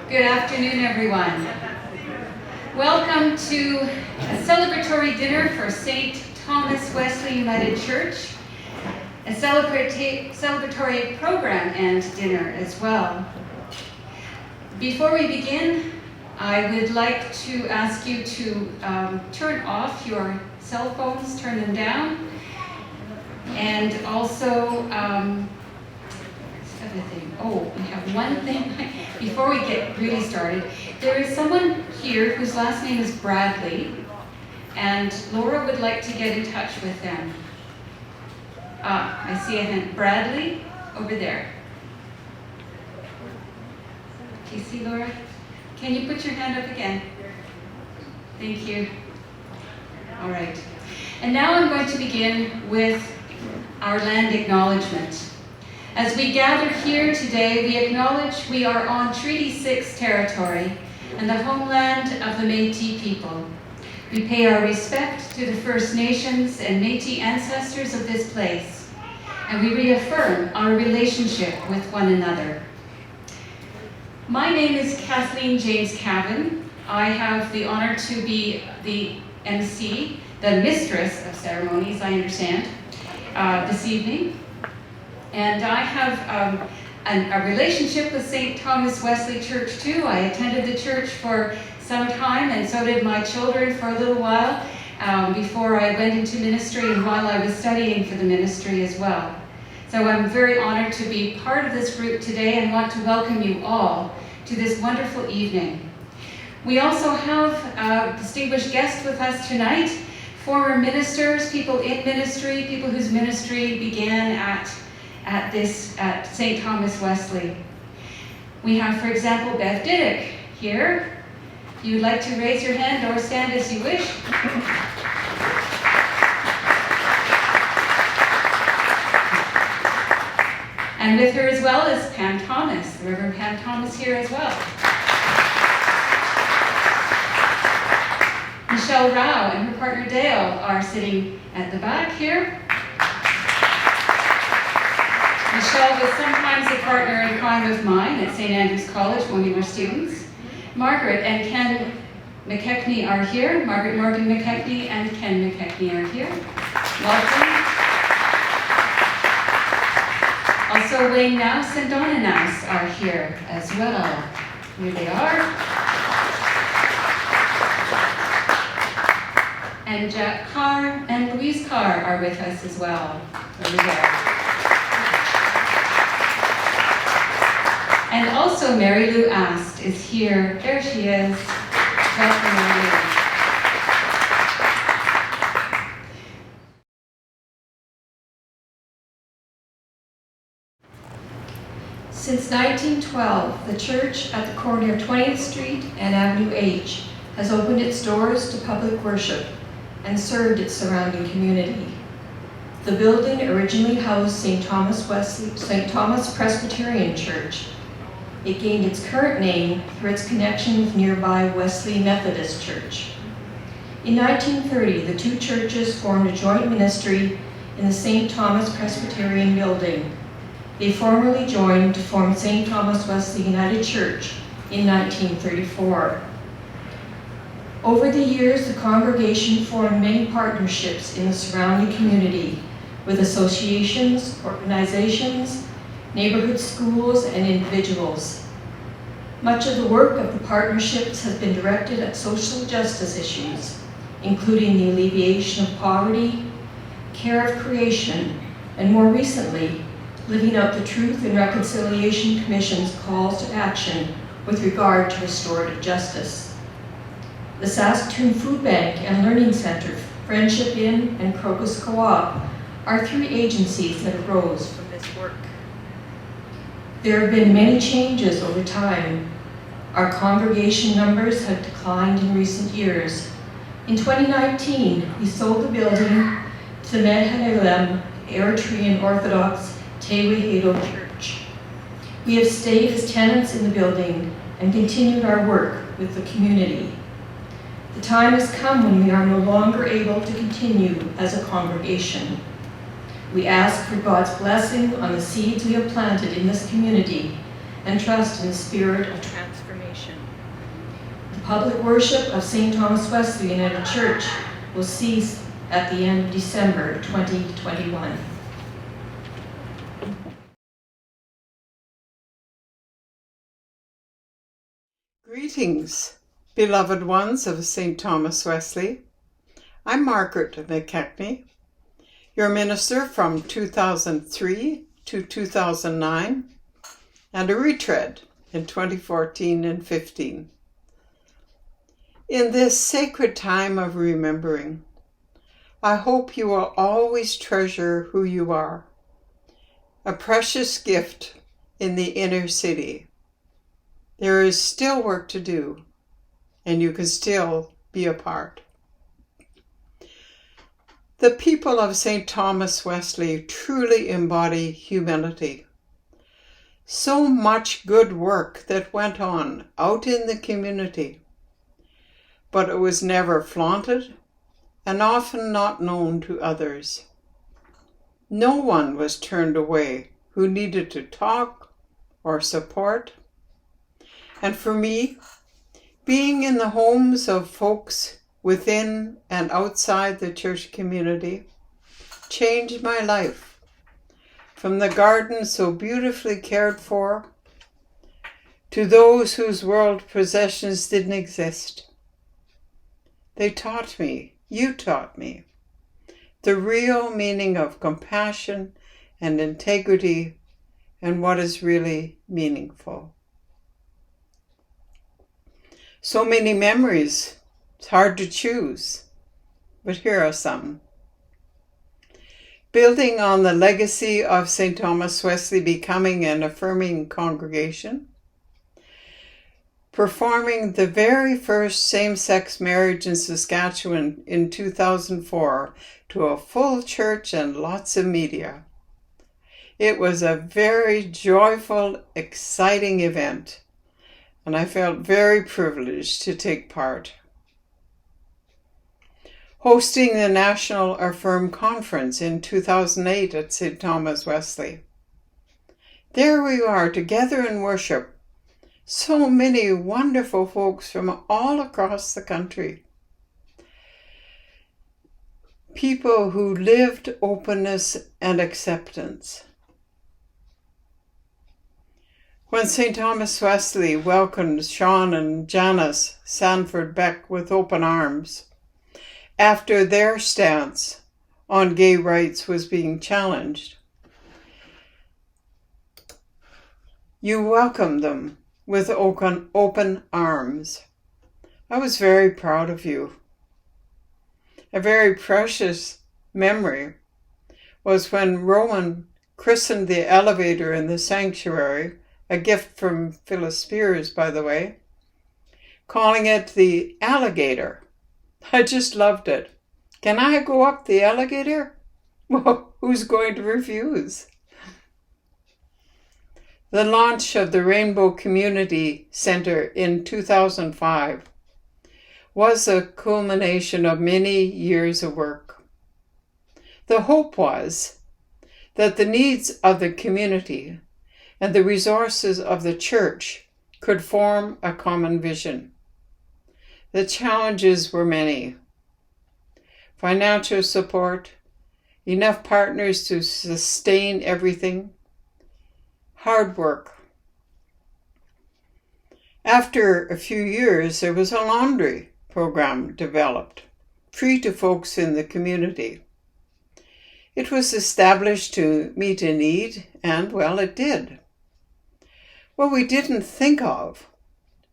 Good afternoon, everyone. Welcome to a celebratory dinner for St. Thomas Wesley United Church, a celebratory program and dinner as well. Before we begin, I would like to ask you to turn off your cell phones, turn them down, and also we have one thing before we get really started. There is someone here whose last name is Bradley, and Laura would like to get in touch with them. I see a hand. Bradley, over there. Do you see Laura? Can you put your hand up again? Thank you. All right. And now I'm going to begin with our land acknowledgement. As we gather here today, we acknowledge we are on Treaty 6 territory and the homeland of the Métis people. We pay our respect to the First Nations and Métis ancestors of this place, and we reaffirm our relationship with one another. My name is Kathleen James-Cavan. I have the honor to be the MC, the Mistress of Ceremonies, I understand, this evening. And I have a relationship with St. Thomas Wesley Church too. I attended the church for some time, and so did my children for a little while before I went into ministry and while I was studying for the ministry as well. So I'm very honored to be part of this group today and want to welcome you all to this wonderful evening. We also have a distinguished guest with us tonight, former ministers, people in ministry, people whose ministry began at St. Thomas Wesley. We have, for example, Bev Diddick here. If you would like to raise your hand or stand as you wish. And with her as well is Pam Thomas, the Reverend Pam Thomas here as well. Michelle Rao and her partner Dale are sitting at the back here. Michelle was sometimes a partner in crime of mine at St. Andrew's College when we were students. Margaret and Ken McKechney are here. Margaret Morgan-McKechney and Ken McKechney are here. Welcome. Also, Wayne Naus and Donna Naus are here as well. Here they are. And Jack Carr and Louise Carr are with us as well, over there. And also Mary Lou Ast is here. There she is. Welcome, Mary Lou. Since 1912, the church at the corner of 20th Street and Avenue H has opened its doors to public worship and served its surrounding community. The building originally housed St. Thomas Presbyterian Church. It gained its current name through its connection with nearby Wesley Methodist Church. In 1930, the two churches formed a joint ministry in the St. Thomas Presbyterian building. They formally joined to form St. Thomas Wesley United Church in 1934. Over the years, the congregation formed many partnerships in the surrounding community with associations, organizations, neighborhood schools, and individuals. Much of the work of the partnerships has been directed at social justice issues, including the alleviation of poverty, care of creation, and more recently, living out the Truth and Reconciliation Commission's calls to action with regard to restorative justice. The Saskatoon Food Bank and Learning Center, Friendship Inn, and Crocus Co-op are three agencies that arose from this work. There have been many changes over time. Our congregation numbers have declined in recent years. In 2019, we sold the building to the Mehanelem Eritrean Orthodox Tewahedo Church. We have stayed as tenants in the building and continued our work with the community. The time has come when we are no longer able to continue as a congregation. We ask for God's blessing on the seeds we have planted in this community and trust in the spirit of transformation. The public worship of St. Thomas Wesley United Church will cease at the end of December 2021. Greetings, beloved ones of St. Thomas Wesley. I'm Margaret-McKechney, your minister from 2003 to 2009, and a retread in 2014 and 15. In this sacred time of remembering, I hope you will always treasure who you are, a precious gift in the inner city. There is still work to do, and you can still be a part. The people of St. Thomas Wesley truly embody humility. So much good work that went on out in the community, but it was never flaunted and often not known to others. No one was turned away who needed to talk or support. And for me, being in the homes of folks within and outside the church community changed my life. From the garden so beautifully cared for to those whose world possessions didn't exist. They taught me, you taught me, the real meaning of compassion and integrity and what is really meaningful. So many memories, it's hard to choose, but here are some. Building on the legacy of St. Thomas Wesley becoming an affirming congregation, performing the very first same-sex marriage in Saskatchewan in 2004 to a full church and lots of media. It was a very joyful, exciting event, and I felt very privileged to take part. Hosting the National Affirm Conference in 2008 at St. Thomas Wesley. There we are together in worship. So many wonderful folks from all across the country. People who lived openness and acceptance. When St. Thomas Wesley welcomed Sean and Janice Sanford Beck with open arms, after their stance on gay rights was being challenged, you welcomed them with open arms. I was very proud of you. A very precious memory was when Rowan christened the elevator in the sanctuary, a gift from Phyllis Spears, by the way, calling it the alligator. I just loved it. Can I go up the alligator? Well, who's going to refuse? The launch of the Rainbow Community Center in 2005 was a culmination of many years of work. The hope was that the needs of the community and the resources of the church could form a common vision. The challenges were many. Financial support, enough partners to sustain everything, hard work. After a few years, there was a laundry program developed, free to folks in the community. It was established to meet a need, and, well, it did. What we didn't think of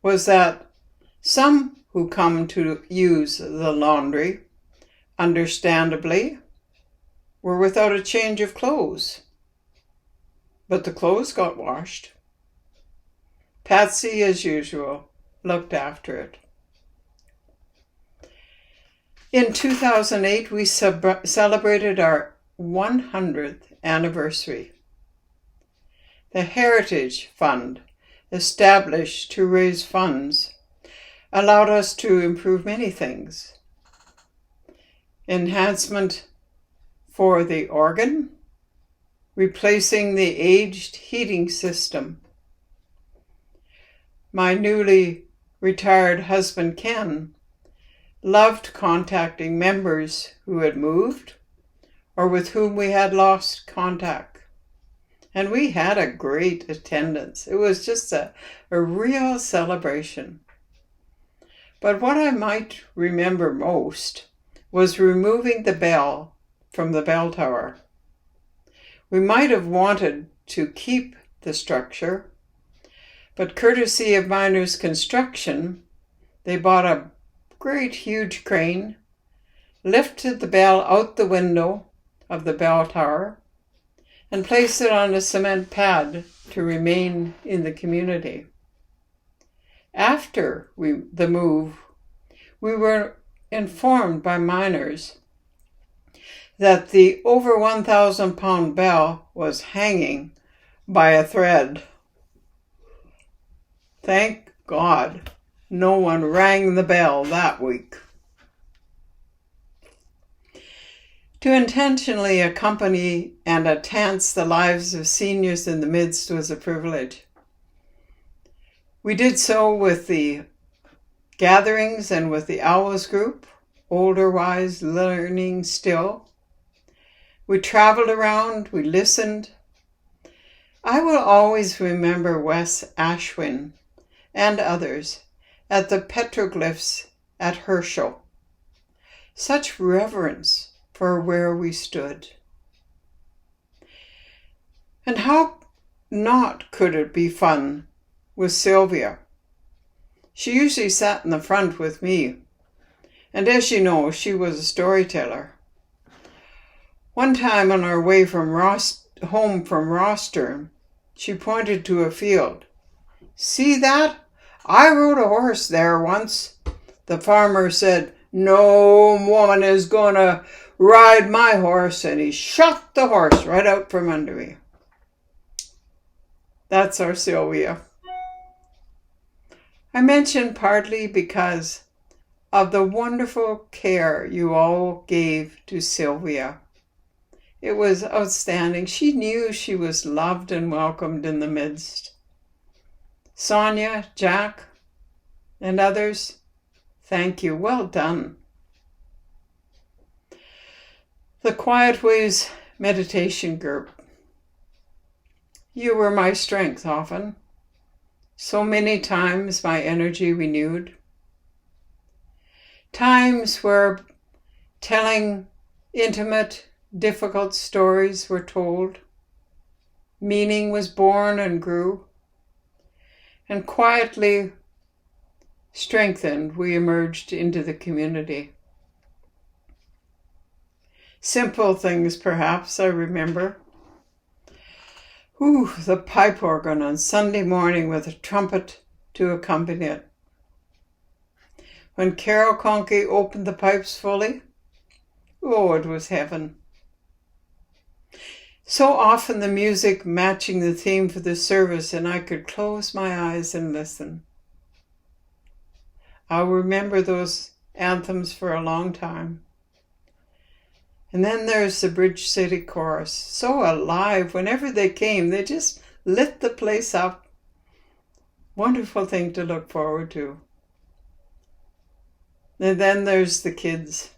was that some who come to use the laundry, understandably, were without a change of clothes. But the clothes got washed. Patsy, as usual, looked after it. In 2008, we celebrated our 100th anniversary. The Heritage Fund, established to raise funds, allowed us to improve many things. Enhancement for the organ, replacing the aged heating system, my newly retired husband Ken loved contacting members who had moved or with whom we had lost contact. And we had a great attendance. It was just a real celebration. But what I might remember most was removing the bell from the bell tower. We might have wanted to keep the structure, but courtesy of Miners Construction, they bought a great huge crane, lifted the bell out the window of the bell tower, and placed it on a cement pad to remain in the community. After the move, we were informed by miners that the over 1,000-pound bell was hanging by a thread. Thank God no one rang the bell that week. To intentionally accompany and enhance the lives of seniors in the midst was a privilege. We did so with the gatherings and with the Owls group, Older Wise Learning Still. We traveled around, we listened. I will always remember Wes Ashwin and others at the petroglyphs at Herschel. Such reverence for where we stood. And how not could it be fun with Sylvia? She usually sat in the front with me, and as you know, she was a storyteller. One time on our way home from Rostern, she pointed to a field. "See that? I rode a horse there once." The farmer said, "No woman is going to ride my horse," and he shot the horse right out from under me. That's our Sylvia. I mention partly because of the wonderful care you all gave to Sylvia. It was outstanding. She knew she was loved and welcomed in the midst. Sonia, Jack, and others, thank you. Well done. The Quiet Ways Meditation Group. You were my strength often. So many times my energy renewed. Times where telling intimate, difficult stories were told. Meaning was born and grew. And quietly strengthened, we emerged into the community. Simple things, perhaps, I remember. The pipe organ on Sunday morning with a trumpet to accompany it. When Carol Conkey opened the pipes fully, it was heaven. So often the music matching the theme for the service, and I could close my eyes and listen. I'll remember those anthems for a long time. And then there's the Bridge City Chorus, so alive. Whenever they came, they just lit the place up. Wonderful thing to look forward to. And then there's the kids,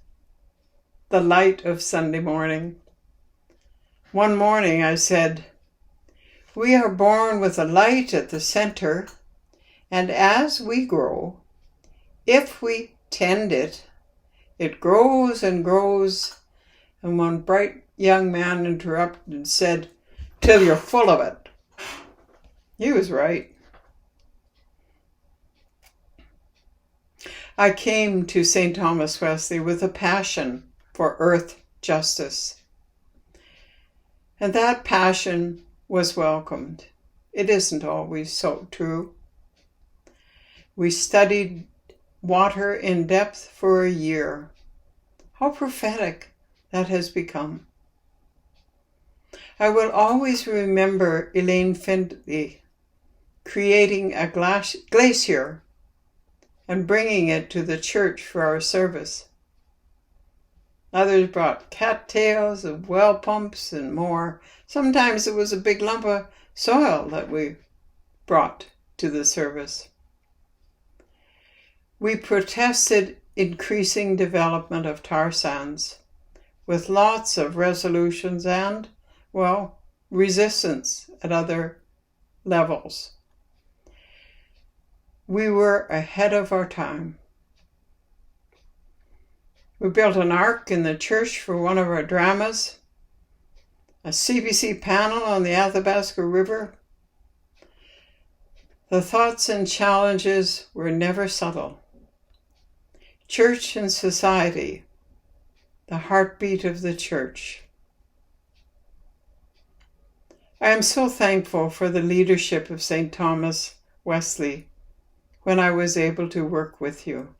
the light of Sunday morning. One morning I said, "We are born with a light at the center, and as we grow, if we tend it, it grows and grows." And one bright young man interrupted and said, "Till you're full of it." He was right. I came to St. Thomas Wesley with a passion for earth justice. And that passion was welcomed. It isn't always so true. We studied water in depth for a year. How prophetic that has become. I will always remember Elaine Finley creating a glacier and bringing it to the church for our service. Others brought cattails and well pumps and more. Sometimes it was a big lump of soil that we brought to the service. We protested increasing development of tar sands, with lots of resolutions and, well, resistance at other levels. We were ahead of our time. We built an ark in the church for one of our dramas, a CBC panel on the Athabasca River. The thoughts and challenges were never subtle. Church and society, the heartbeat of the church. I am so thankful for the leadership of St. Thomas Wesley when I was able to work with you.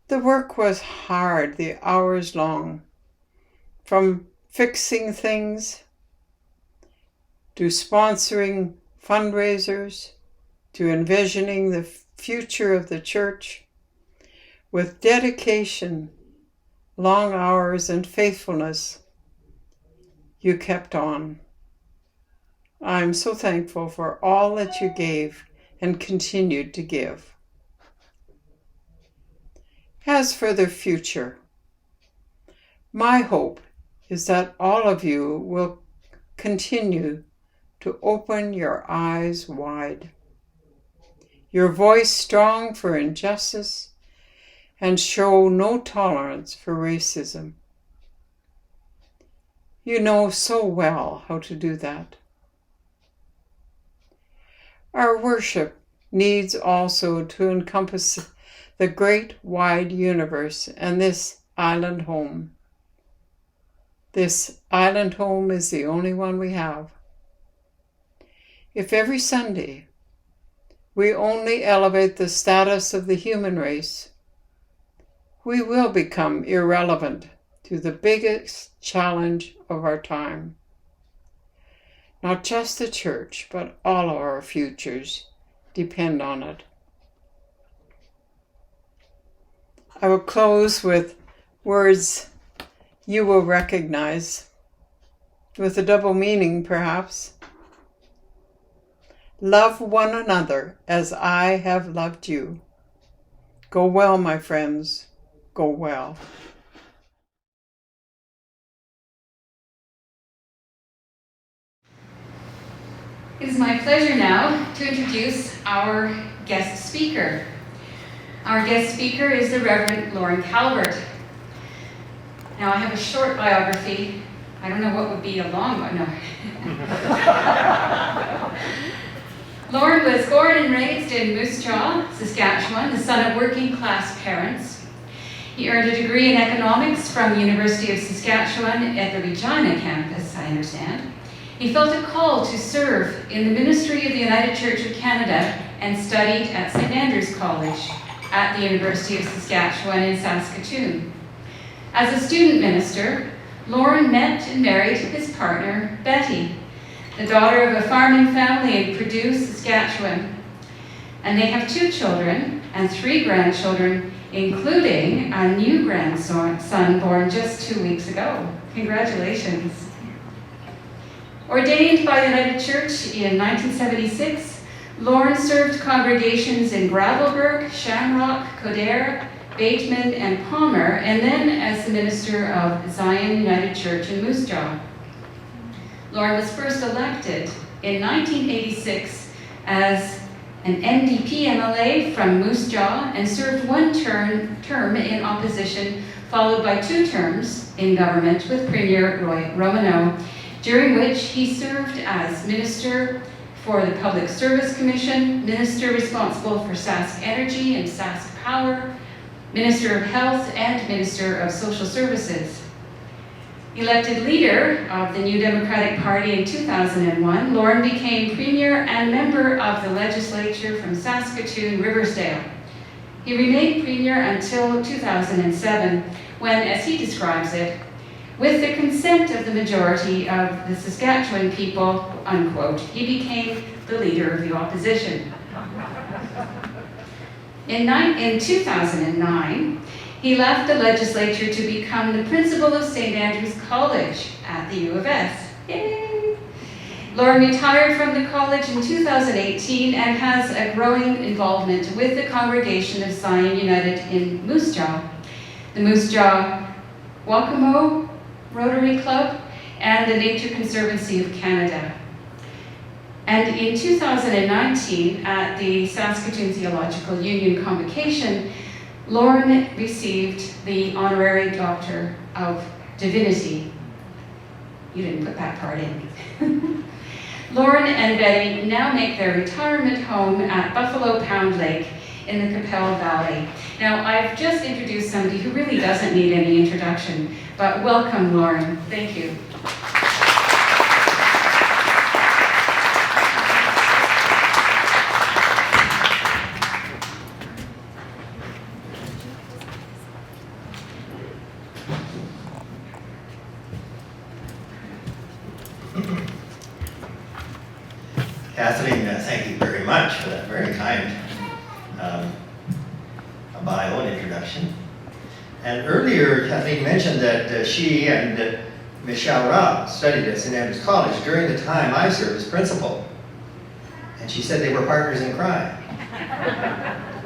The work was hard, the hours long, from fixing things to sponsoring fundraisers to envisioning the future of the church. With dedication, long hours, and faithfulness, you kept on. I'm so thankful for all that you gave and continued to give. As for the future, my hope is that all of you will continue to open your eyes wide, your voice strong for injustice, and show no tolerance for racism. You know so well how to do that. Our worship needs also to encompass the great wide universe and this island home. This island home is the only one we have. If every Sunday we only elevate the status of the human race, we will become irrelevant to the biggest challenge of our time. Not just the church, but all of our futures depend on it. I will close with words you will recognize, with a double meaning perhaps. Love one another as I have loved you. Go well, my friends. Go well. It is my pleasure now to introduce our guest speaker. Our guest speaker is the Reverend Lorne Calvert. Now I have a short biography. I don't know what would be a long one. No. Lorne was born and raised in Moose Jaw, Saskatchewan, the son of working class parents. He earned a degree in economics from the University of Saskatchewan at the Regina campus, I understand. He felt a call to serve in the ministry of the United Church of Canada and studied at St. Andrew's College at the University of Saskatchewan in Saskatoon. As a student minister, Lorne met and married his partner, Betty, the daughter of a farming family in Purdue, Saskatchewan. And they have 2 children and 3 grandchildren, including a new grandson born just 2 weeks ago. Congratulations. Ordained by the United Church in 1976, Lorne served congregations in Gravelburg, Shamrock, Kildare, Bateman, and Palmer, and then as the minister of Zion United Church in Moose Jaw. Lorne was first elected in 1986 as an NDP MLA from Moose Jaw and served 1 term in opposition, followed by 2 terms in government with Premier Roy Romano, during which he served as Minister for the Public Service Commission, Minister responsible for Sask Energy and Sask Power, Minister of Health, and Minister of Social Services. Elected leader of the New Democratic Party in 2001, Lorne became Premier and member of the legislature from Saskatoon-Riversdale. He remained Premier until 2007, when, as he describes it, with the consent of the majority of the Saskatchewan people, unquote, he became the leader of the opposition. In 2009, he left the legislature to become the principal of St. Andrew's College at the U of S. Yay! Lorne retired from the college in 2018 and has a growing involvement with the congregation of Zion United in Moose Jaw, the Moose Jaw Wakamo Rotary Club, and the Nature Conservancy of Canada. And in 2019, at the Saskatoon Theological Union Convocation, Lorne received the Honorary Doctor of Divinity. You didn't put that part in. Lorne and Betty now make their retirement home at Buffalo Pound Lake in the Capel Valley. Now, I've just introduced somebody who really doesn't need any introduction, but welcome, Lorne. Thank you. Kathleen, thank you very much for that very kind bio and introduction. And earlier, Kathleen mentioned that she and Michelle Robb studied at St. Andrews College during the time I served as principal. And she said they were partners in crime.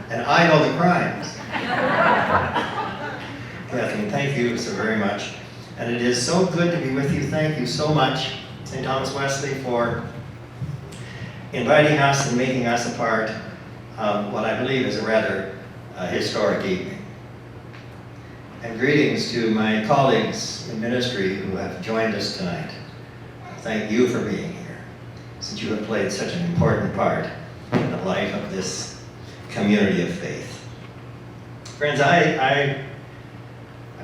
And I know the crimes. Kathleen, thank you so very much. And it is so good to be with you. Thank you so much, St. Thomas Wesley, for inviting us and making us a part of what I believe is a rather historic evening. And greetings to my colleagues in ministry who have joined us tonight. Thank you for being here, since you have played such an important part in the life of this community of faith. Friends, I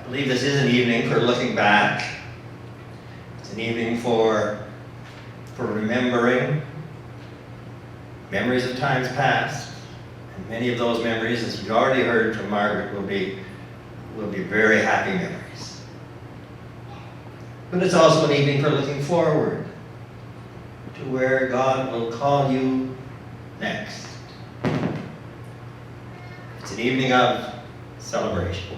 believe this is an evening for looking back. It's an evening for remembering memories of times past. And many of those memories, as we've already heard from Margaret, will be very happy memories. But it's also an evening for looking forward to where God will call you next. It's an evening of celebration.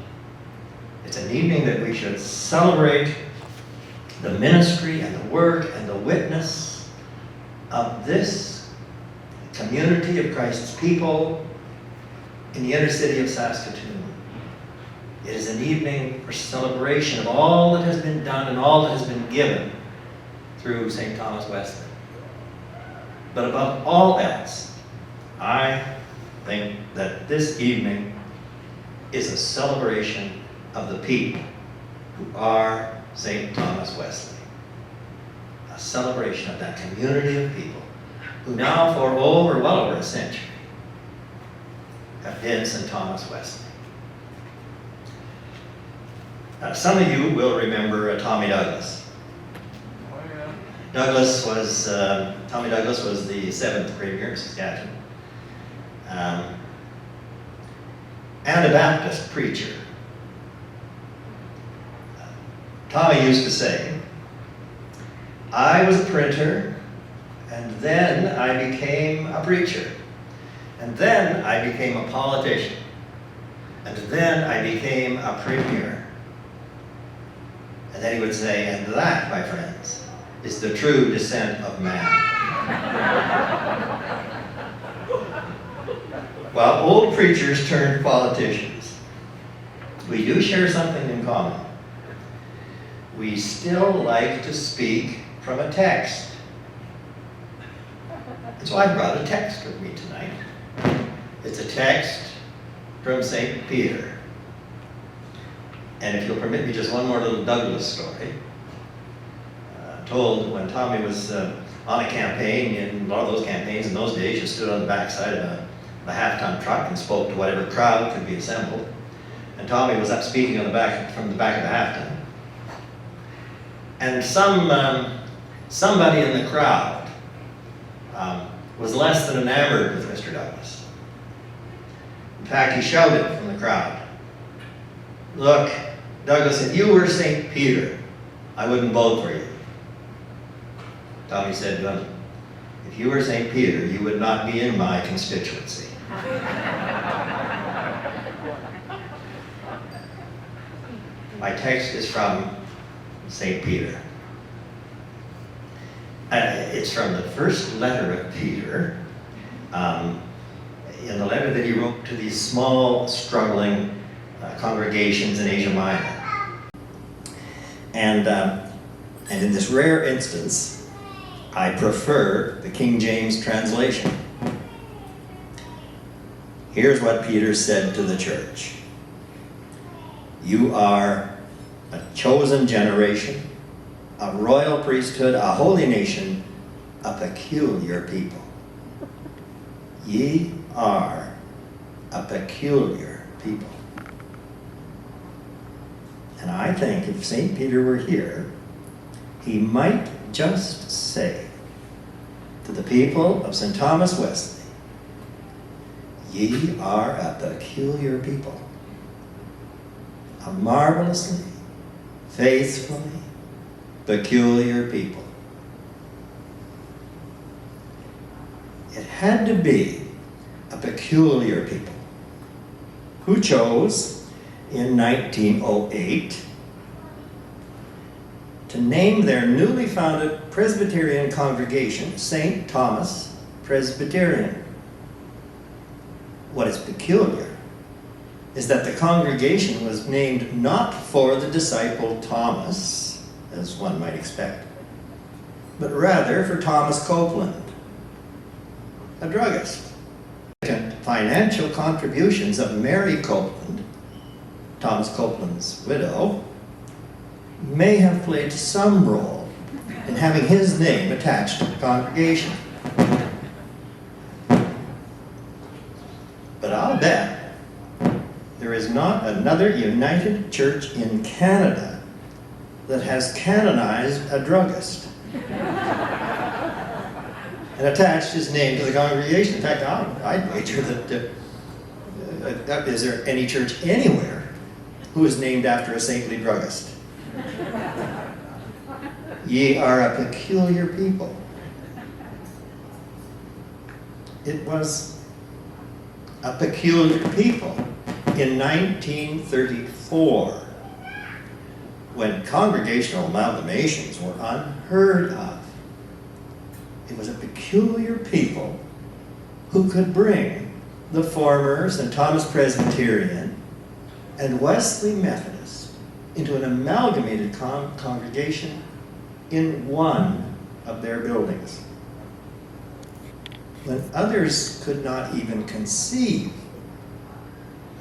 It's an evening that we should celebrate the ministry and the work and the witness of this community of Christ's people in the inner city of Saskatoon. It is an evening for celebration of all that has been done and all that has been given through St. Thomas Wesley. But above all else, I think that this evening is a celebration of the people who are St. Thomas Wesley. A celebration of that community of people who now for well over a century have been St. Thomas Wesley. Some of you will remember Tommy Douglas. Oh, yeah. Tommy Douglas was the 7th Premier of Saskatchewan, and a Baptist preacher. Tommy used to say, "I was a printer, and then I became a preacher, and then I became a politician, and then I became a premier." And then he would say, "And that, my friends, is the true descent of man." While old preachers turned politicians, we do share something in common. We still like to speak from a text. And so I brought a text with me tonight. It's a text from St. Peter. And if you'll permit me just one more little Douglas story. Told when Tommy was on a campaign, in a lot of those campaigns in those days, you stood on the backside of a half-ton truck and spoke to whatever crowd could be assembled. And Tommy was up speaking from the back of the half-ton. And somebody in the crowd was less than enamored with Mr. Douglas. In fact, he shouted from the crowd, "Look, Douglas, if you were St. Peter, I wouldn't vote for you." Tommy said, "Well, if you were St. Peter, you would not be in my constituency." My text is from St. Peter. It's from the first letter of Peter, in the letter that he wrote to these small, struggling congregations in Asia Minor. And in this rare instance, I prefer the King James translation. Here's what Peter said to the church. You are a chosen generation, a royal priesthood, a holy nation, a peculiar people. Ye are a peculiar people. And I think if St. Peter were here, he might just say to the people of St. Thomas Wesley, ye are a peculiar people, a marvelously, faithfully, peculiar people. It had to be a peculiar people who chose in 1908 to name their newly founded Presbyterian congregation St. Thomas Presbyterian. What is peculiar is that the congregation was named not for the disciple Thomas, as one might expect, but rather for Thomas Copeland, a druggist. Financial contributions of Mary Copeland, Thomas Copeland's widow, may have played some role in having his name attached to the congregation. But I'll bet there is not another United Church in Canada that has canonized a druggist and attached his name to the congregation. In fact, I'd wager that is there any church anywhere who is named after a saintly druggist? Ye are a peculiar people. It was a peculiar people in 1934 when congregational amalgamations were unheard of. It was a peculiar people who could bring the former St. Thomas Presbyterian and Wesley Methodist into an amalgamated congregation in one of their buildings, when others could not even conceive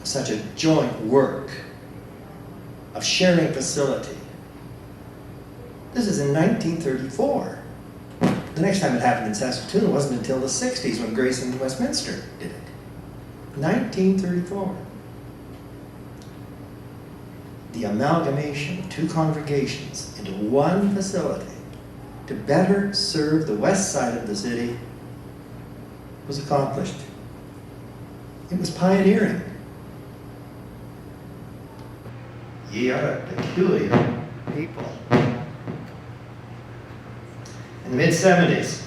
of such a joint work of sharing facility. This is in 1934. The next time it happened in Saskatoon wasn't until the 60s when Grace and Westminster did it. 1934. The amalgamation of two congregations into one facility to better serve the west side of the city was accomplished. It was pioneering. Ye are a peculiar people. In the mid-70s,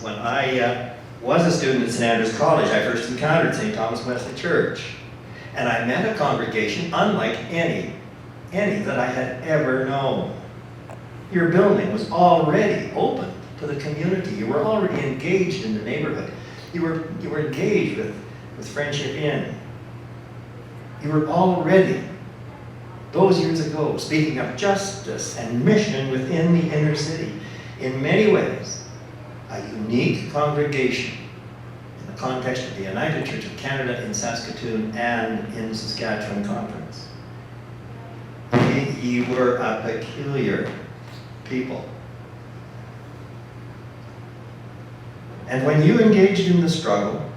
when I was a student at St. Andrew's College, I first encountered St. Thomas Wesley Church. And I met a congregation unlike any that I had ever known. Your building was already open to the community. You were already engaged in the neighborhood. You were engaged with Friendship Inn. You were already, those years ago, speaking of justice and mission within the inner city. In many ways, a unique congregation in the context of the United Church of Canada in Saskatoon and in Saskatchewan Conference. Ye were a peculiar people. And when you engaged in the struggle,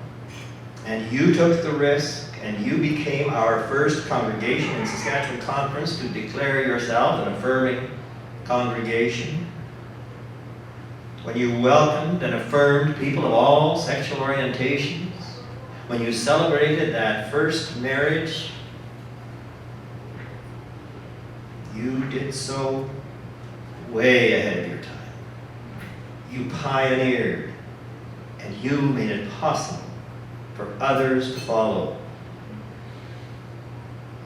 and you took the risk, and you became our first congregation in Saskatchewan Conference to declare yourself an affirming congregation, when you welcomed and affirmed people of all sexual orientations, when you celebrated that first marriage, you did so way ahead of your time. You pioneered, and you made it possible for others to follow.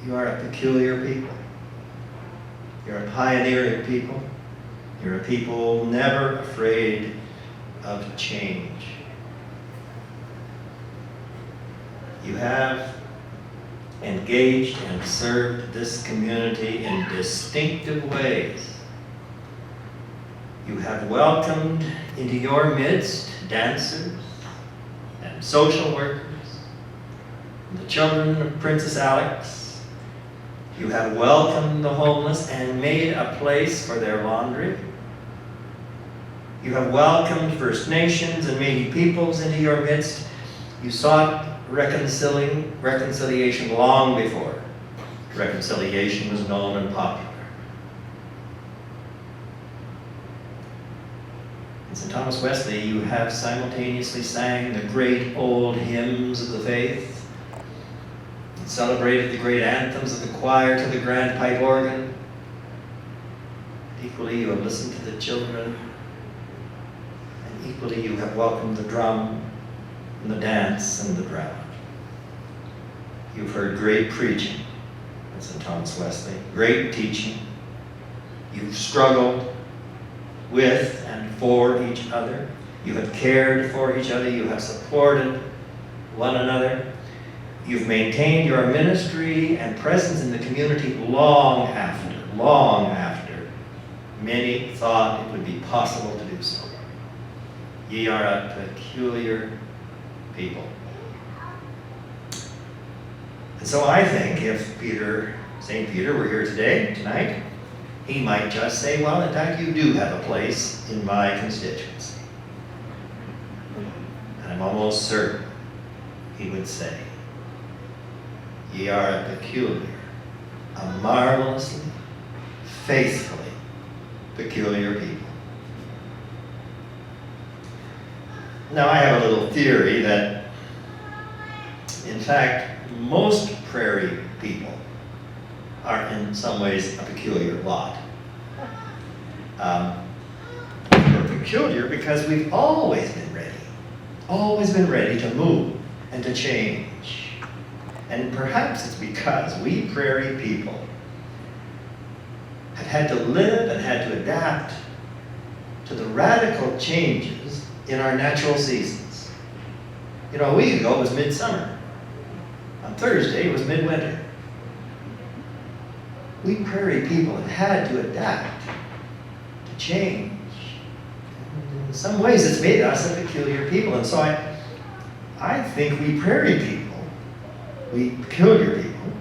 You are a peculiar people. You're a pioneering people. You're a people never afraid of change. You have engaged and served this community in distinctive ways. You have welcomed into your midst dancers and social workers, and the children of Princess Alex. You have welcomed the homeless and made a place for their laundry. You have welcomed First Nations and Métis peoples into your midst. You sought reconciliation long before reconciliation was known and popular. In St. Thomas Wesley, you have simultaneously sang the great old hymns of the faith, and celebrated the great anthems of the choir to the grand pipe organ. Equally, you have listened to the children, and equally, you have welcomed the drum and the dance and the drama. You've heard great preaching at St. Thomas Wesley, great teaching. You've struggled with and for each other. You have cared for each other. You have supported one another. You've maintained your ministry and presence in the community long after many thought it would be possible to do so. Ye are a peculiar people. And so I think if St. Peter were here tonight, he might just say, well, in fact, you do have a place in my constituency. And I'm almost certain he would say, ye are a peculiar, a marvelously, faithfully peculiar people. Now, I have a little theory that, in fact, most prairie people are in some ways a peculiar lot. We're peculiar because we've always been ready to move and to change. And perhaps it's because we prairie people have had to live and had to adapt to the radical changes in our natural seasons. You know, a week ago it was midsummer. On Thursday it was midwinter. We prairie people have had to adapt to change. And in some ways it's made us a peculiar people. And so I think we prairie people, we peculiar people,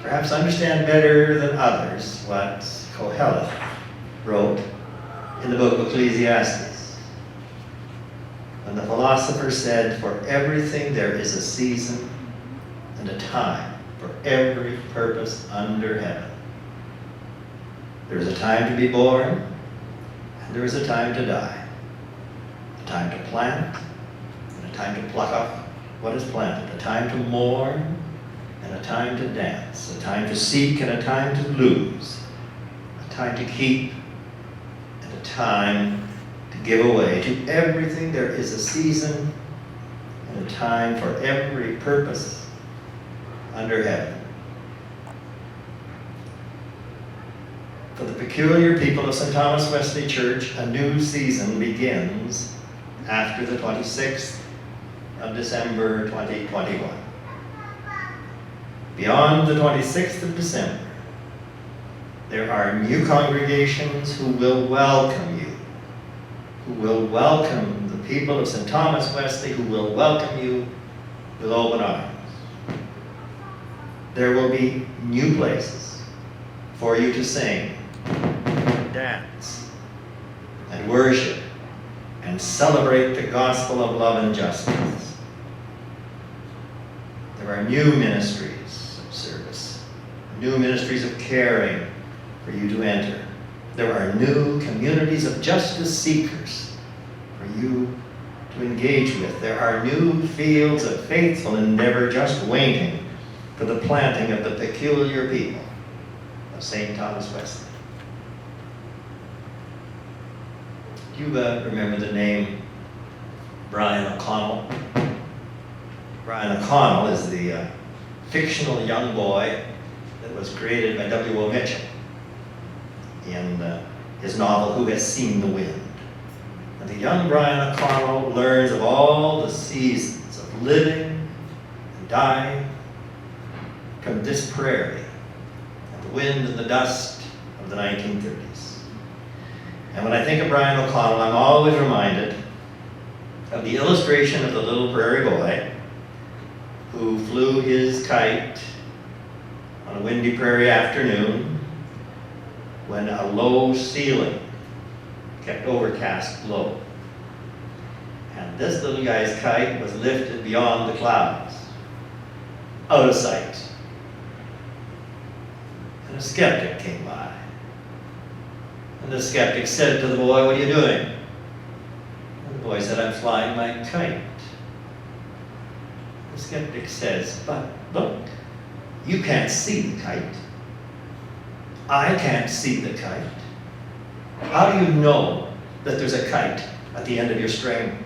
perhaps understand better than others what Koheleth wrote in the book of Ecclesiastes. When the philosopher said, for everything there is a season and a time for every purpose under heaven. There is a time to be born, and there is a time to die. A time to plant, and a time to pluck up what is planted. A time to mourn, and a time to dance. A time to seek, and a time to lose. A time to keep, and a time to give away. To everything there is a season and a time for every purpose under heaven. For the peculiar people of St. Thomas Wesley Church, a new season begins after the 26th of December 2021. Beyond the 26th of December, there are new congregations who will welcome you, who will welcome the people of St. Thomas Wesley, who will welcome you with open arms. There will be new places for you to sing, dance, and worship, and celebrate the gospel of love and justice. There are new ministries of service, new ministries of caring for you to enter. There are new communities of justice seekers for you to engage with. There are new fields of faithful endeavor just waiting for the planting of the peculiar people of St. Thomas Wesley. Do you remember the name Brian O'Connell? Brian O'Connell is the fictional young boy that was created by W.O. Mitchell in his novel, Who Has Seen the Wind? And the young Brian O'Connell learns of all the seasons of living and dying from this prairie and the wind and the dust of the 1930s. And when I think of Brian O'Connell, I'm always reminded of the illustration of the little prairie boy who flew his kite on a windy prairie afternoon when a low ceiling kept overcast low. And this little guy's kite was lifted beyond the clouds, out of sight. And a skeptic came by. And the skeptic said to the boy, "What are you doing?" And the boy said, "I'm flying my kite." The skeptic says, "But look, you can't see the kite. I can't see the kite. How do you know that there's a kite at the end of your string?"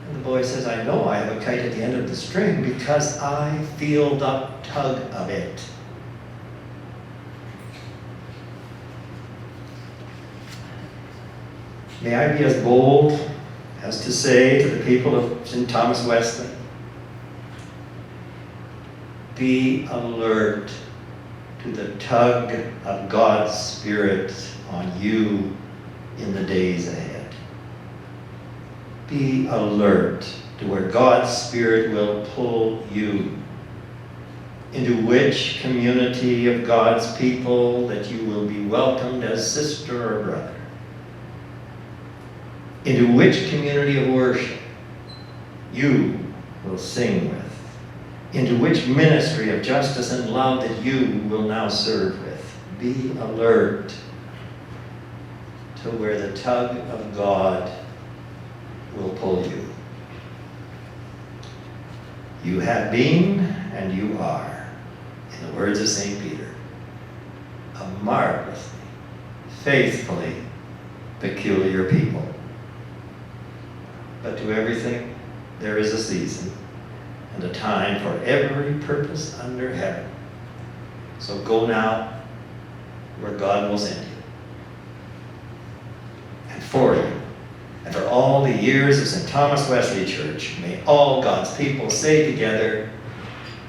And the boy says, "I know I have a kite at the end of the string because I feel the tug of it." May I be as bold as to say to the people of St. Thomas Wesley, be alert to the tug of God's Spirit on you in the days ahead. Be alert to where God's Spirit will pull you, into which community of God's people that you will be welcomed as sister or brother, into which community of worship you will sing with, into which ministry of justice and love that you will now serve with. Be alert to where the tug of God will pull you. You have been and you are, in the words of St. Peter, a marvelously, faithfully peculiar people. But to everything there is a season and a time for every purpose under heaven. So go now where God will send you. And for you, and for all the years of St. Thomas Wesley Church, may all God's people say together,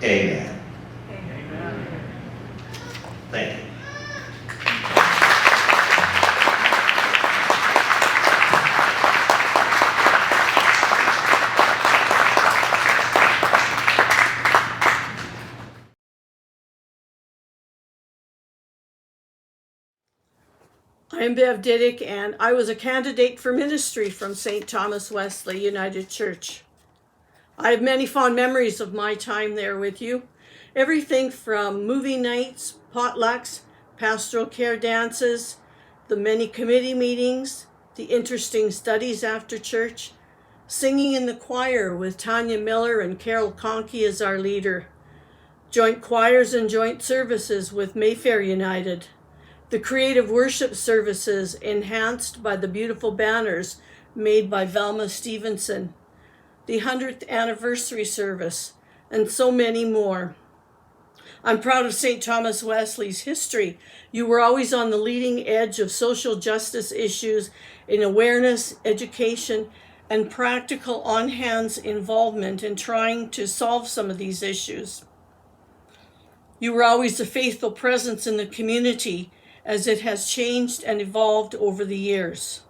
Amen. Amen. Thank you. I'm Bev Diddick, and I was a candidate for ministry from St. Thomas Wesley United Church. I have many fond memories of my time there with you. Everything from movie nights, potlucks, pastoral care dances, the many committee meetings, the interesting studies after church, singing in the choir with Tanya Miller and Carol Conkey as our leader, joint choirs and joint services with Mayfair United, the creative worship services enhanced by the beautiful banners made by Thelma Stevenson, the 100th anniversary service, and so many more. I'm proud of St. Thomas Wesley's history. You were always on the leading edge of social justice issues in awareness, education, and practical on-hands involvement in trying to solve some of these issues. You were always a faithful presence in the community as it has changed and evolved over the years.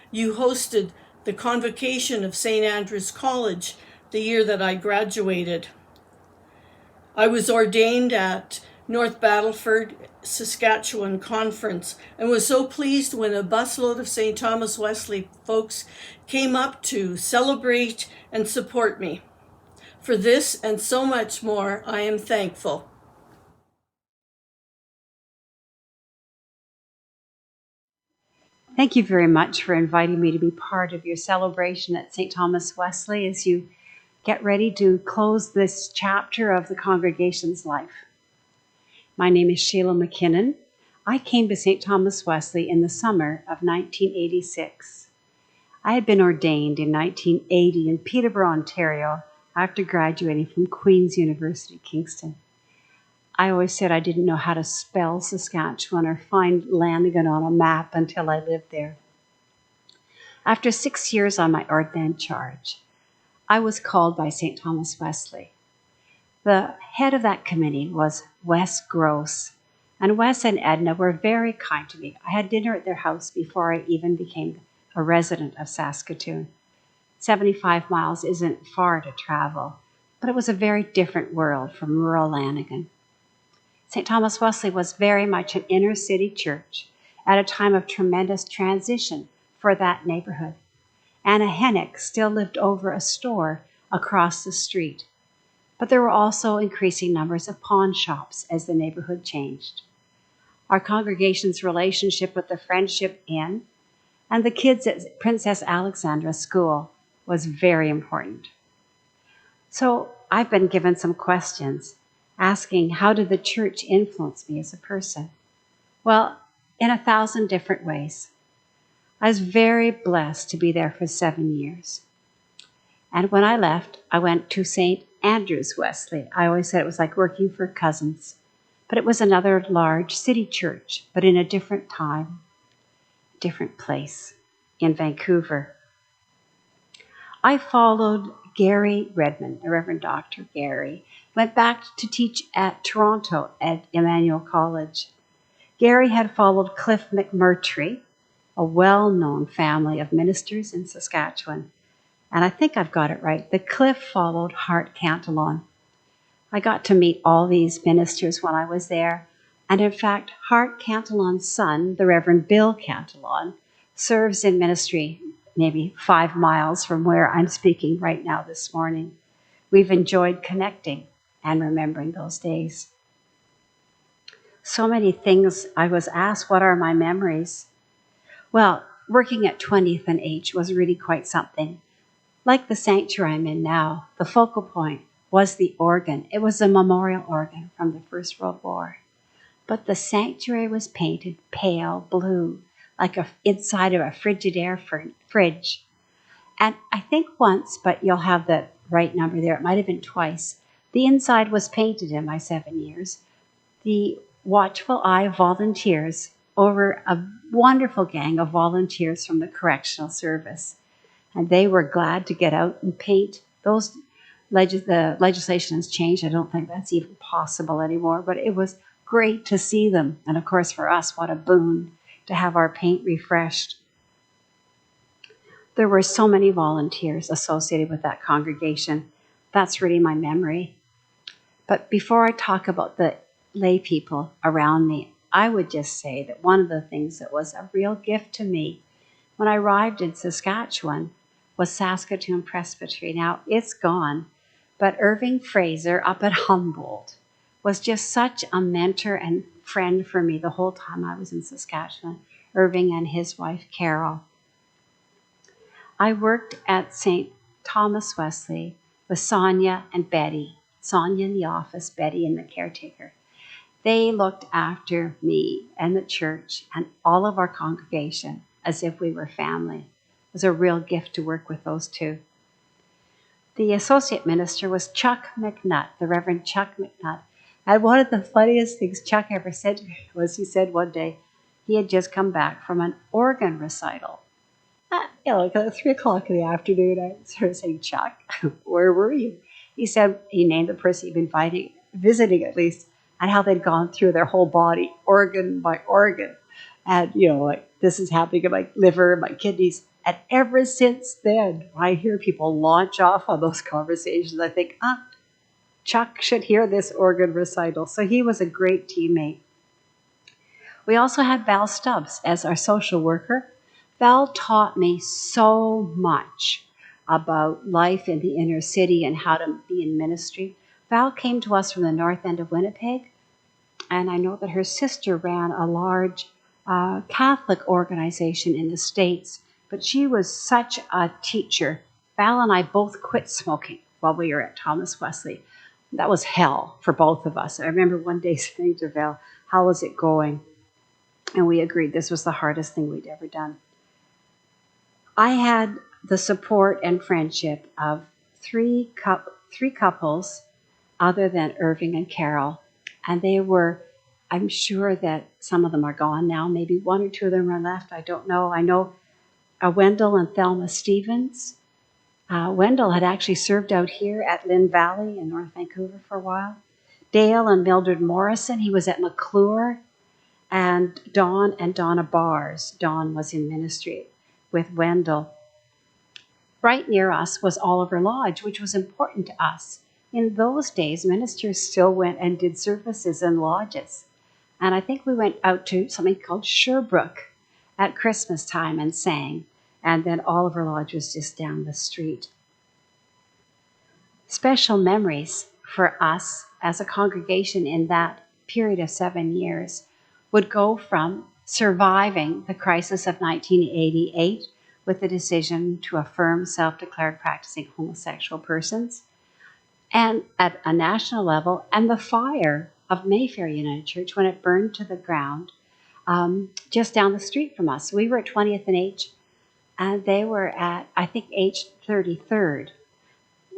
You hosted the convocation of St. Andrew's College the year that I graduated. I was ordained at North Battleford, Saskatchewan Conference and was so pleased when a busload of St. Thomas Wesley folks came up to celebrate and support me. For this and so much more, I am thankful. Thank you very much for inviting me to be part of your celebration at St. Thomas Wesley as you get ready to close this chapter of the congregation's life. My name is Sheila Mckinnon. I came to St. Thomas Wesley in the summer of 1986. I had been ordained in 1980 in Peterborough, Ontario, after graduating from Queen's University, Kingston. I always said I didn't know how to spell Saskatchewan or find Lanigan on a map until I lived there. After 6 years on my ordinand charge, I was called by St. Thomas Wesley. The head of that committee was Wes Gross, and Wes and Edna were very kind to me. I had dinner at their house before I even became a resident of Saskatoon. 75 miles isn't far to travel, but it was a very different world from rural Lanigan. St. Thomas Wesley was very much an inner city church at a time of tremendous transition for that neighborhood. Anna Hennick still lived over a store across the street, but there were also increasing numbers of pawn shops as the neighborhood changed. Our congregation's relationship with the Friendship Inn and the kids at Princess Alexandra School was very important. So I've been given some questions asking, how did the church influence me as a person? Well, in 1,000 different ways. I was very blessed to be there for 7 years. And when I left, I went to St. Andrews Wesley. I always said it was like working for cousins, but it was another large city church, but in a different time, different place in Vancouver. I followed Gary Redmond, the Reverend Dr. Gary, went back to teach at Toronto at Emmanuel College. Gary had followed Cliff McMurtry, a well-known family of ministers in Saskatchewan. And I think I've got it right. The Cliff followed Hart Cantillon. I got to meet all these ministers when I was there. And in fact, Hart Cantillon's son, the Reverend Bill Cantillon, serves in ministry maybe 5 miles from where I'm speaking right now this morning. We've enjoyed connecting and remembering those days. So many things I was asked, what are my memories? Well, working at 20th and H was really quite something. Like the sanctuary I'm in now, the focal point was the organ. It was a memorial organ from the First World War. But the sanctuary was painted pale blue, like inside of a Frigidaire fridge. And I think once, but you'll have the right number there, it might have been twice, the inside was painted in my 7 years. The watchful eye of volunteers over a wonderful gang of volunteers from the correctional service. And they were glad to get out and paint those. The legislation has changed. I don't think that's even possible anymore, but it was great to see them. And of course, for us, what a boon to have our paint refreshed. There were so many volunteers associated with that congregation. That's really my memory. But before I talk about the lay people around me, I would just say that one of the things that was a real gift to me when I arrived in Saskatchewan was Saskatoon Presbytery. Now, it's gone, but Irving Fraser up at Humboldt was just such a mentor and friend for me the whole time I was in Saskatchewan, Irving and his wife, Carol. I worked at St. Thomas Wesley with Sonia and Betty. Sonia in the office, Betty in the caretaker. They looked after me and the church and all of our congregation as if we were family. It was a real gift to work with those two. The associate minister was Chuck McNutt, the Reverend Chuck McNutt. And one of the funniest things Chuck ever said to me was he said one day he had just come back from an organ recital. Like at 3 o'clock in the afternoon, I started saying, Chuck, where were you? He said he named the person he'd been visiting at least, and how they'd gone through their whole body, organ by organ. And, like this is happening in my liver, my kidneys. And ever since then, I hear people launch off on those conversations. I think, Chuck should hear this organ recital. So he was a great teammate. We also had Val Stubbs as our social worker. Val taught me so much about life in the inner city and how to be in ministry. Val came to us from the north end of Winnipeg, and I know that her sister ran a large Catholic organization in the States, but she was such a teacher. Val and I both quit smoking while we were at Thomas Wesley. That was hell for both of us. I remember one day saying to Val, how was it going? And we agreed this was the hardest thing we'd ever done. I had the support and friendship of three couples other than Irving and Carol, And they were, I'm sure that some of them are gone now. Maybe one or two of them are left. I don't know. I know Wendell and Thelma Stevens. Wendell had actually served out here at Lynn Valley in North Vancouver for a while. Dale and Mildred Morrison, he was at McClure. And Dawn and Donna Bars. Dawn was in ministry with Wendell. Right near us was Oliver Lodge, which was important to us. In those days, ministers still went and did services in lodges. And I think we went out to something called Sherbrooke at Christmas time and sang. And then Oliver Lodge was just down the street. Special memories for us as a congregation in that period of 7 years would go from surviving the crisis of 1988 with the decision to affirm self-declared practicing homosexual persons, and at a national level, and the fire of Mayfair United Church when it burned to the ground just down the street from us. We were at 20th and H, and they were at, I think, H 33rd.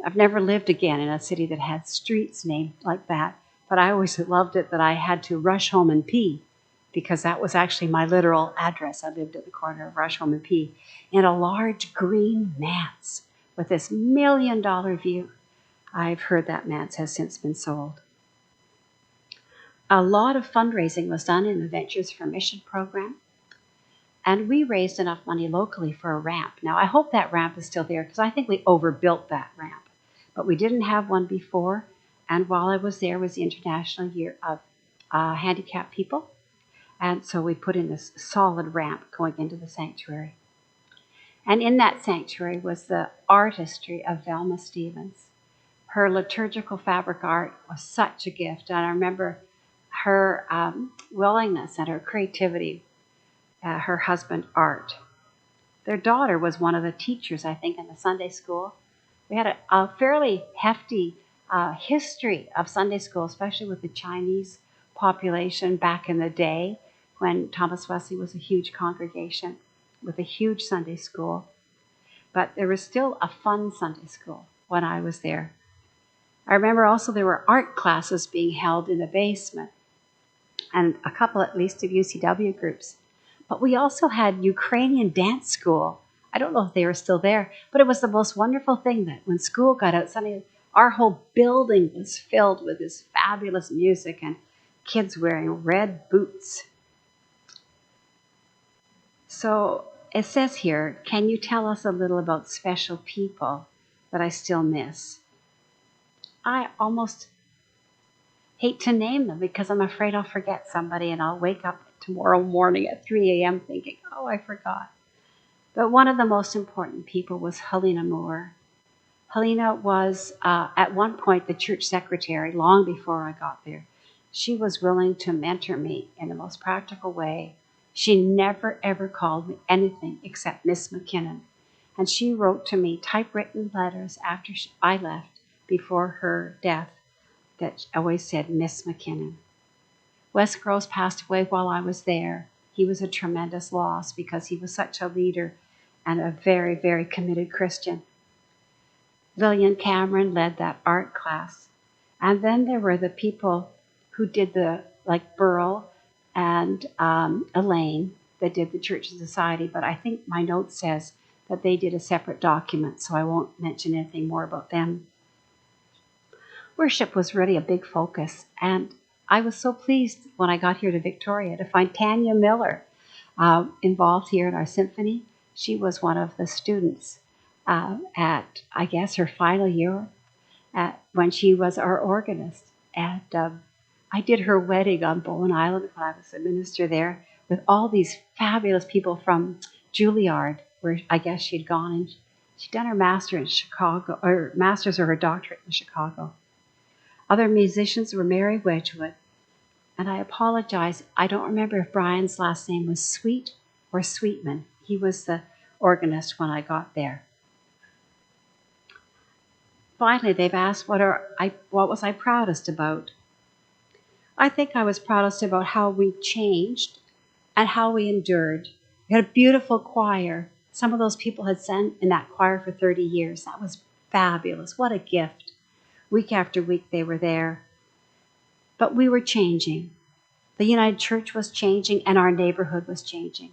I've never lived again in a city that had streets named like that, but I always loved it that I had to rush home and pee, because that was actually my literal address. I lived at the corner of Rush Home and P in a large green manse with this $1 million view. I've heard that manse has since been sold. A lot of fundraising was done in the Ventures for Mission program, and we raised enough money locally for a ramp. Now, I hope that ramp is still there, because I think we overbuilt that ramp, but we didn't have one before, and while I was there was the International Year of Handicapped People. And so we put in this solid ramp going into the sanctuary. And in that sanctuary was the artistry of Thelma Stevens. Her liturgical fabric art was such a gift. And I remember her willingness and her creativity, her husband, Art. Their daughter was one of the teachers, I think, in the Sunday school. We had a fairly hefty history of Sunday school, especially with the Chinese population back in the day, when Thomas Wesley was a huge congregation with a huge Sunday school. But there was still a fun Sunday school when I was there. I remember also there were art classes being held in the basement, and a couple at least of UCW groups. But we also had Ukrainian dance school. I don't know if they were still there, but it was the most wonderful thing that when school got out, suddenly our whole building was filled with this fabulous music and kids wearing red boots. So it says here, can you tell us a little about special people that I still miss? I almost hate to name them because I'm afraid I'll forget somebody and I'll wake up tomorrow morning at 3 a.m. thinking, oh, I forgot. But one of the most important people was Helena Moore. Helena was at one point the church secretary long before I got there. She was willing to mentor me in the most practical way. She never, ever called me anything except Miss McKinnon. And she wrote to me typewritten letters after I left before her death that always said Miss McKinnon. Wes Gross passed away while I was there. He was a tremendous loss because he was such a leader and a very, very committed Christian. Lillian Cameron led that art class. And then there were the people who did like Burl and Elaine that did the Church and Society, but I think my note says that they did a separate document, so I won't mention anything more about them. Worship was really a big focus, and I was so pleased when I got here to Victoria to find Tanya Miller involved here in our symphony. She was one of the students at, I guess, her final year when she was our organist. And I did her wedding on Bowen Island when I was a minister there with all these fabulous people from Juilliard, where I guess she'd gone, and she'd done her master's in Chicago, or master's or her doctorate in Chicago. Other musicians were Mary Wedgwood, and I apologize, I don't remember if Brian's last name was Sweet or Sweetman. He was the organist when I got there. Finally, they've asked what was I proudest about? I think I was proudest about how we changed and how we endured. We had a beautiful choir. Some of those people had sung in that choir for 30 years. That was fabulous. What a gift. Week after week they were there. But we were changing. The United Church was changing, and our neighborhood was changing.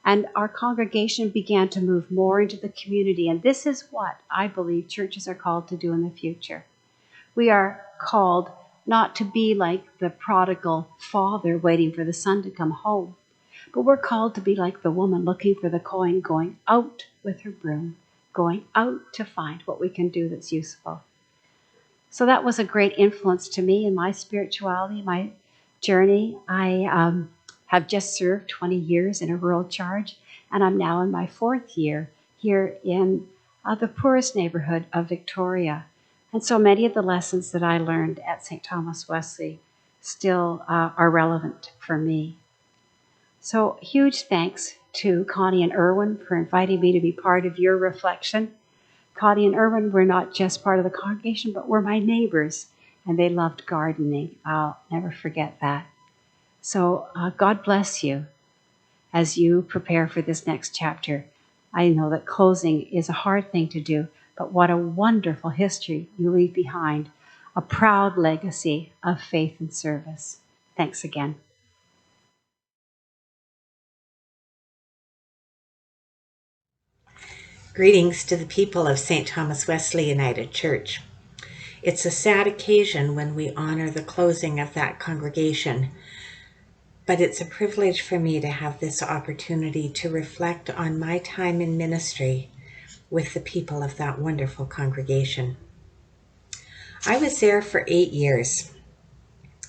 And our congregation began to move more into the community. And this is what I believe churches are called to do in the future. We are called not to be like the prodigal father waiting for the son to come home, but we're called to be like the woman looking for the coin, going out with her broom, going out to find what we can do that's useful. So that was a great influence to me in my spirituality, my journey. I have just served 20 years in a rural charge, and I'm now in my 4th year here in the poorest neighborhood of Victoria. And so many of the lessons that I learned at St. Thomas Wesley still are relevant for me. So huge thanks to Connie and Irwin for inviting me to be part of your reflection. Connie and Irwin were not just part of the congregation, but were my neighbors, and they loved gardening. I'll never forget that. So God bless you as you prepare for this next chapter. I know that closing is a hard thing to do, but what a wonderful history you leave behind, a proud legacy of faith and service. Thanks again. Greetings to the people of St. Thomas Wesley United Church. It's a sad occasion when we honor the closing of that congregation, but it's a privilege for me to have this opportunity to reflect on my time in ministry with the people of that wonderful congregation. I was there for 8 years,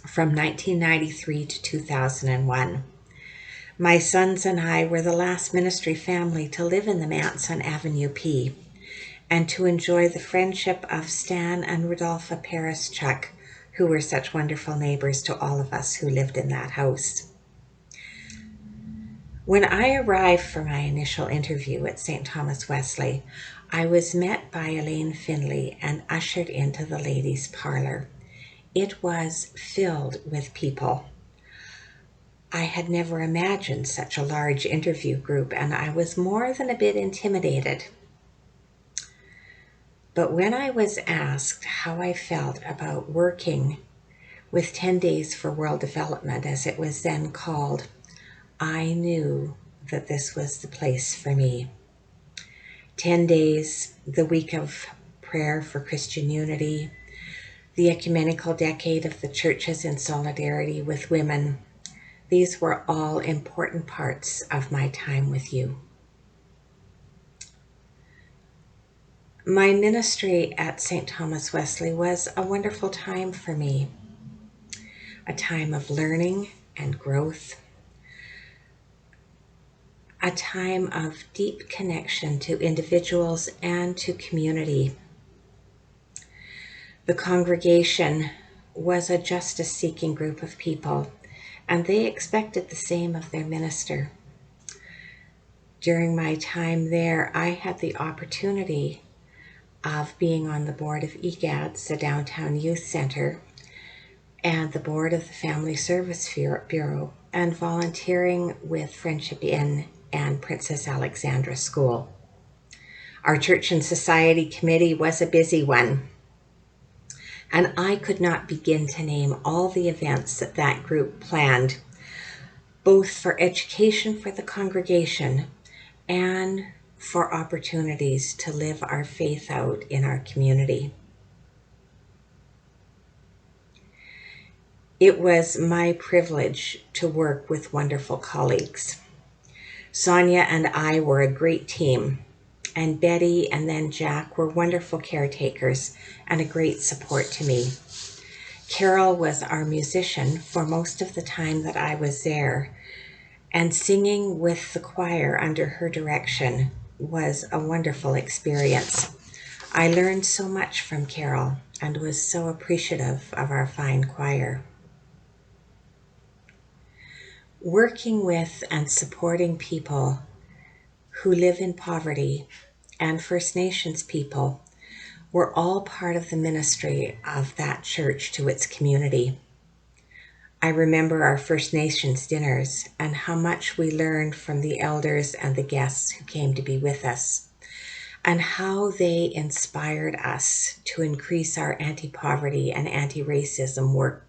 from 1993 to 2001. My sons and I were the last ministry family to live in the manse on Avenue P and to enjoy the friendship of Stan and Rodolpha Paris-Chuck, who were such wonderful neighbors to all of us who lived in that house. When I arrived for my initial interview at St. Thomas Wesley, I was met by Elaine Finley and ushered into the ladies' parlor. It was filled with people. I had never imagined such a large interview group, and I was more than a bit intimidated. But when I was asked how I felt about working with 10 Days for World Development, as it was then called, I knew that this was the place for me. 10 days, the week of prayer for Christian unity, the ecumenical decade of the churches in solidarity with women, these were all important parts of my time with you. My ministry at St. Thomas Wesley was a wonderful time for me, a time of learning and growth, a time of deep connection to individuals and to community. The congregation was a justice-seeking group of people, and they expected the same of their minister. During my time there, I had the opportunity of being on the board of EGADS, the Downtown Youth Center, and the board of the Family Service Bureau, and volunteering with Friendship Inn and Princess Alexandra School. Our Church and Society Committee was a busy one, and I could not begin to name all the events that that group planned, both for education for the congregation and for opportunities to live our faith out in our community. It was my privilege to work with wonderful colleagues. Sonia and I were a great team, and Betty and then Jack were wonderful caretakers and a great support to me. Carol was our musician for most of the time that I was there, and singing with the choir under her direction was a wonderful experience. I learned so much from Carol and was so appreciative of our fine choir. Working with and supporting people who live in poverty and First Nations people were all part of the ministry of that church to its community. I remember our First Nations dinners and how much we learned from the elders and the guests who came to be with us, and how they inspired us to increase our anti-poverty and anti-racism work.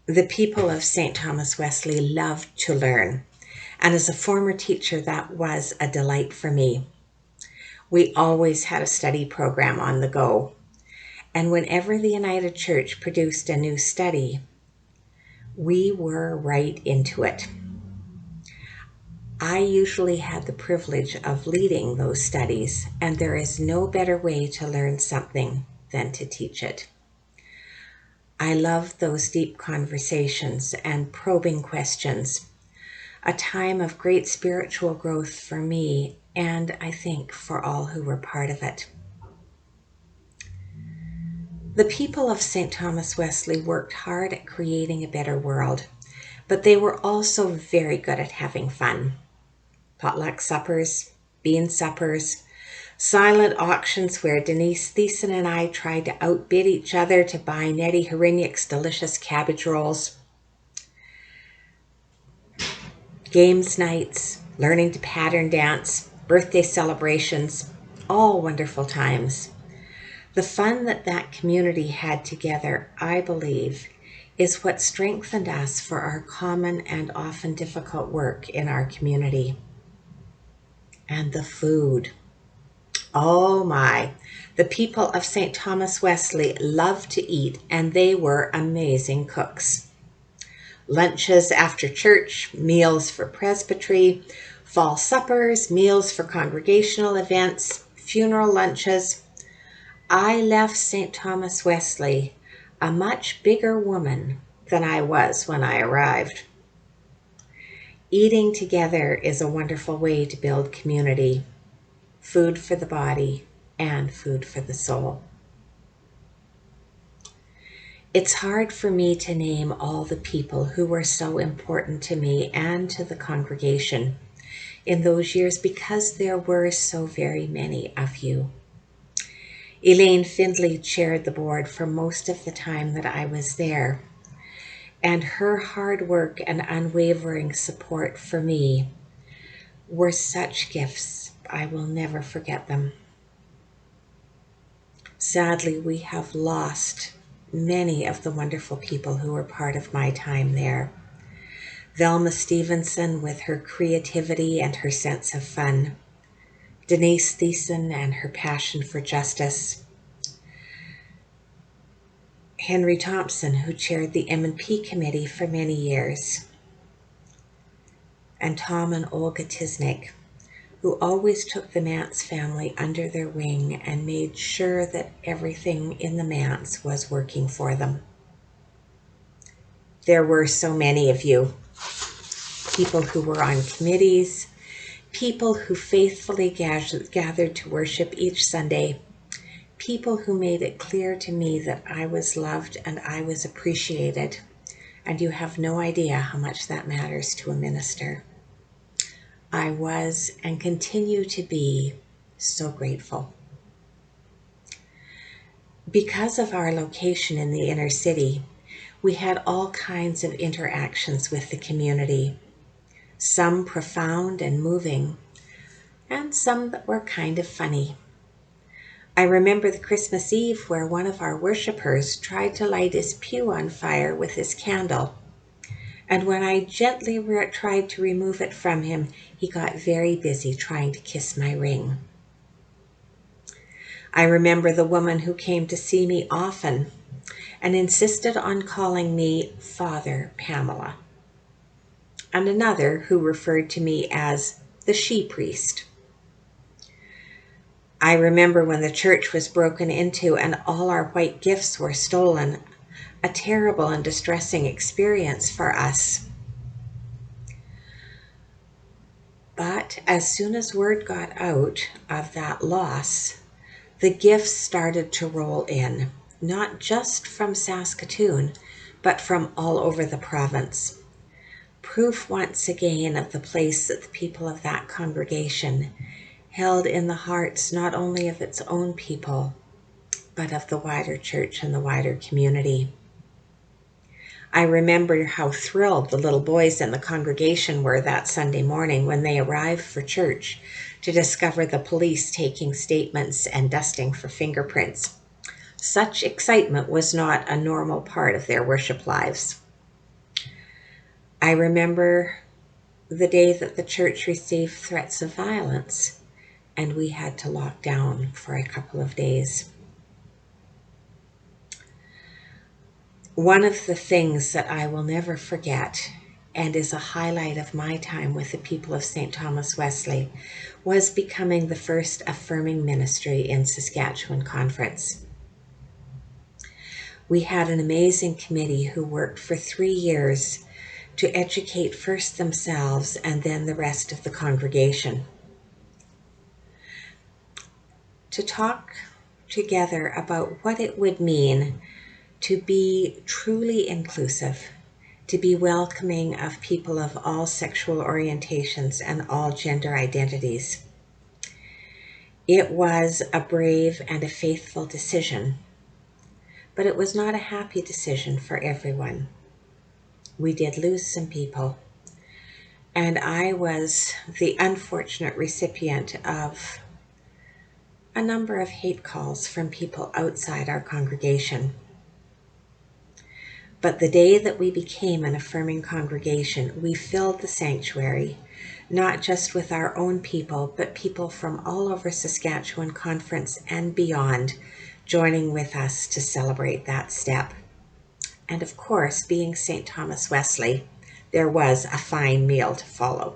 The people of St. Thomas Wesley loved to learn, and as a former teacher, that was a delight for me. We always had a study program on the go, and whenever the United Church produced a new study, we were right into it. I usually had the privilege of leading those studies, and there is no better way to learn something than to teach it. I loved those deep conversations and probing questions, a time of great spiritual growth for me, and I think for all who were part of it. The people of St. Thomas Wesley worked hard at creating a better world, but they were also very good at having fun. Potluck suppers, bean suppers, silent auctions where Denise Thiessen and I tried to outbid each other to buy Nettie Herinyik's delicious cabbage rolls. Games nights, learning to pattern dance, birthday celebrations, all wonderful times. The fun that community had together, I believe, is what strengthened us for our common and often difficult work in our community. And the food. Oh my, the people of St. Thomas Wesley loved to eat, and they were amazing cooks. Lunches after church, meals for presbytery, fall suppers, meals for congregational events, funeral lunches. I left St. Thomas Wesley a much bigger woman than I was when I arrived. Eating together is a wonderful way to build community, food for the body and food for the soul. It's hard for me to name all the people who were so important to me and to the congregation in those years because there were so very many of you. Elaine Finley chaired the board for most of the time that I was there, and her hard work and unwavering support for me were such gifts. I will never forget them. Sadly, we have lost many of the wonderful people who were part of my time there. Thelma Stevenson with her creativity and her sense of fun. Denise Thiessen and her passion for justice. Henry Thompson, who chaired the M&P committee for many years. And Tom and Olga Tisnik, who always took the Mance family under their wing and made sure that everything in the Mance was working for them. There were so many of you, people who were on committees, people who faithfully gathered to worship each Sunday, people who made it clear to me that I was loved and I was appreciated, and you have no idea how much that matters to a minister. I was and continue to be so grateful. Because of our location in the inner city, we had all kinds of interactions with the community, some profound and moving, and some that were kind of funny. I remember the Christmas Eve where one of our worshipers tried to light his pew on fire with his candle. And when I gently tried to remove it from him, he got very busy trying to kiss my ring. I remember the woman who came to see me often and insisted on calling me Father Pamela, and another who referred to me as the she-priest. I remember when the church was broken into and all our white gifts were stolen, a terrible and distressing experience for us. But as soon as word got out of that loss, the gifts started to roll in, not just from Saskatoon, but from all over the province. Proof once again of the place that the people of that congregation held in the hearts not only of its own people, but of the wider church and the wider community. I remember how thrilled the little boys in the congregation were that Sunday morning when they arrived for church to discover the police taking statements and dusting for fingerprints. Such excitement was not a normal part of their worship lives. I remember the day that the church received threats of violence and we had to lock down for a couple of days. One of the things that I will never forget and is a highlight of my time with the people of St. Thomas Wesley was becoming the first affirming ministry in Saskatchewan Conference. We had an amazing committee who worked for 3 years to educate first themselves and then the rest of the congregation. To talk together about what it would mean to be truly inclusive, to be welcoming of people of all sexual orientations and all gender identities. It was a brave and a faithful decision, but it was not a happy decision for everyone. We did lose some people, and I was the unfortunate recipient of a number of hate calls from people outside our congregation. But the day that we became an affirming congregation, we filled the sanctuary, not just with our own people, but people from all over Saskatchewan Conference and beyond, joining with us to celebrate that step. And of course, being St. Thomas Wesley, there was a fine meal to follow.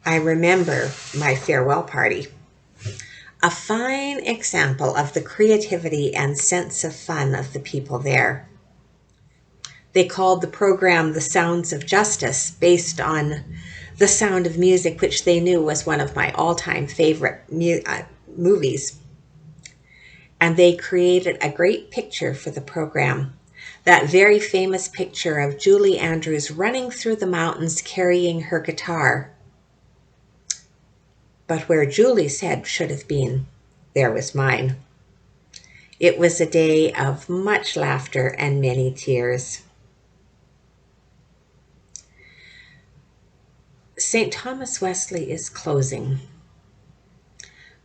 I remember my farewell party. A fine example of the creativity and sense of fun of the people there. They called the program The Sounds of Justice, based on The Sound of Music, which they knew was one of my all-time favorite movies. And they created a great picture for the program. That very famous picture of Julie Andrews running through the mountains carrying her guitar. But where Julie's head should have been, there was mine. It was a day of much laughter and many tears. St. Thomas Wesley is closing,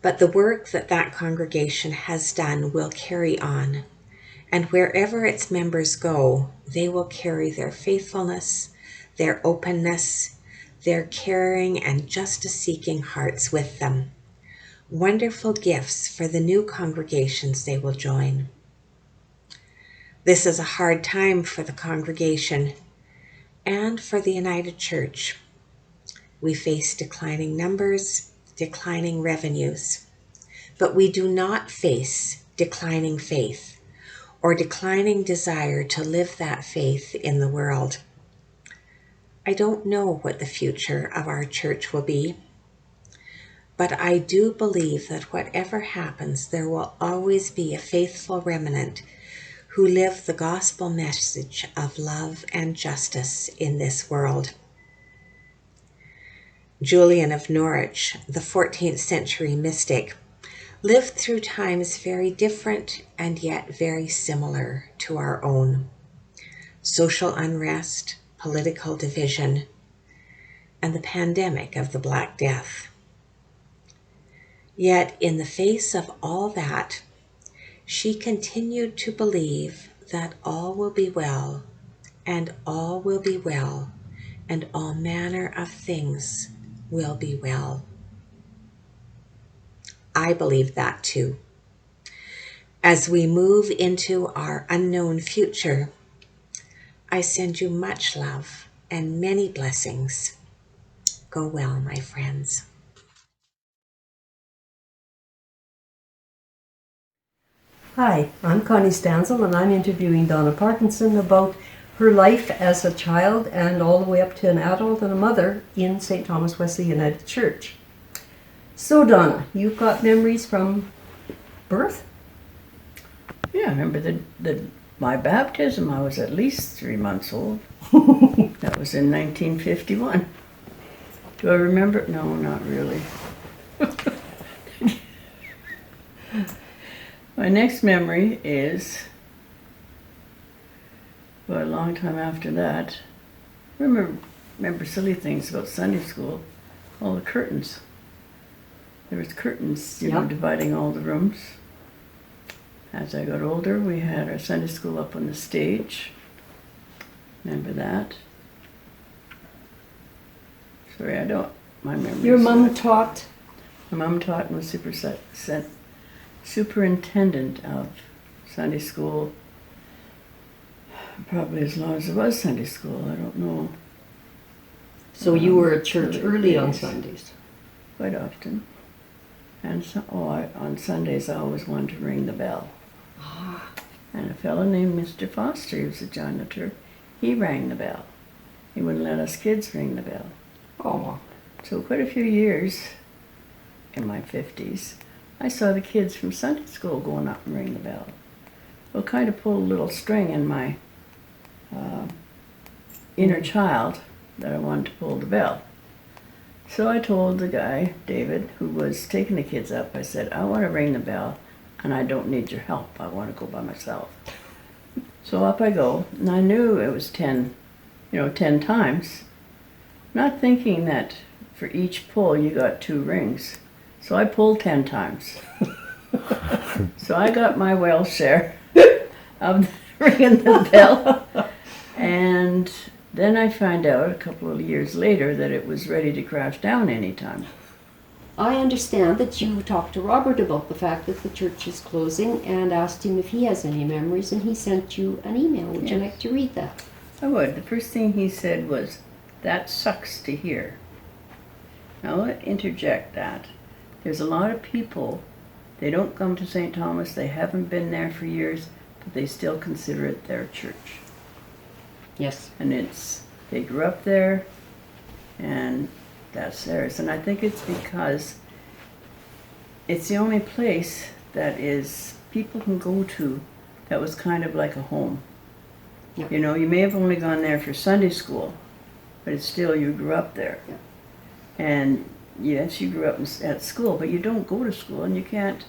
but the work that congregation has done will carry on, and wherever its members go, they will carry their faithfulness, their openness, their caring and justice-seeking hearts with them. Wonderful gifts for the new congregations they will join. This is a hard time for the congregation and for the United Church. We face declining numbers, declining revenues, but we do not face declining faith or declining desire to live that faith in the world. I don't know what the future of our church will be, but I do believe that whatever happens, there will always be a faithful remnant who live the gospel message of love and justice in this world. Julian of Norwich, the 14th century mystic, lived through times very different and yet very similar to our own. Social unrest, political division, and the pandemic of the Black Death. Yet in the face of all that, she continued to believe that all will be well, and all will be well, and all manner of things will be well. I believe that too. As we move into our unknown future, I send you much love and many blessings. Go well, my friends. Hi, I'm Connie Stanzel, and I'm interviewing Donna Parkinson about her life as a child and all the way up to an adult and a mother in St. Thomas Wesley United Church. So Donna, you've got memories from birth? Yeah, I remember my baptism. I was at least 3 months old. That was in 1951. Do I remember? No, not really. My next memory is, well, a long time after that. I remember silly things about Sunday school. All the curtains. There was curtains, you know, dividing all the rooms. As I got older, we had our Sunday school up on the stage. Remember that? Sorry, I don't. My memory. Your mom taught? My mom taught and was superintendent of Sunday school. Probably as long as it was Sunday school. I don't know. So you were at church early early on days. Sundays? Quite often. And so, on Sundays I always wanted to ring the bell. And a fellow named Mr. Foster, he was a janitor, he rang the bell. He wouldn't let us kids ring the bell. Oh. So quite a few years, in my 50s, I saw the kids from Sunday school going up and ring the bell. Well, it kind of pulled a little string in my inner child that I wanted to pull the bell. So I told the guy, David, who was taking the kids up, I said, I want to ring the bell and I don't need your help. I want to go by myself. So up I go, and I knew it was 10 times, not thinking that for each pull you got 2 rings. So I pulled 10 times. So I got my well share of ringing the bell. And then I find out a couple of years later that it was ready to crash down anytime. I understand that you talked to Robert about the fact that the church is closing and asked him if he has any memories, and he sent you an email. Would you like to read that? I would. The first thing he said was, "That sucks to hear." Now I'll interject that. There's a lot of people, they don't come to St. Thomas, they haven't been there for years, but they still consider it their church. Yes. And they grew up there, and that's theirs. And I think it's because it's the only place that people can go to that was kind of like a home. Yeah. You know, you may have only gone there for Sunday school, but it's still, you grew up there. Yeah. And yes, you grew up at school, but you don't go to school, and you can't,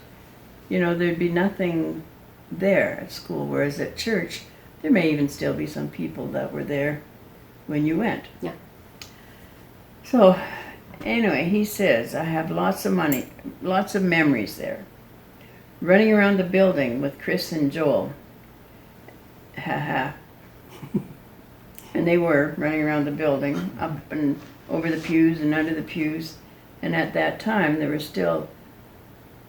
there'd be nothing there at school, whereas at church, there may even still be some people that were there when you went. Yeah. So, anyway, he says, I have lots of memories there. Running around the building with Chris and Joel. Ha. And they were running around the building, up and over the pews and under the pews. And at that time, there were still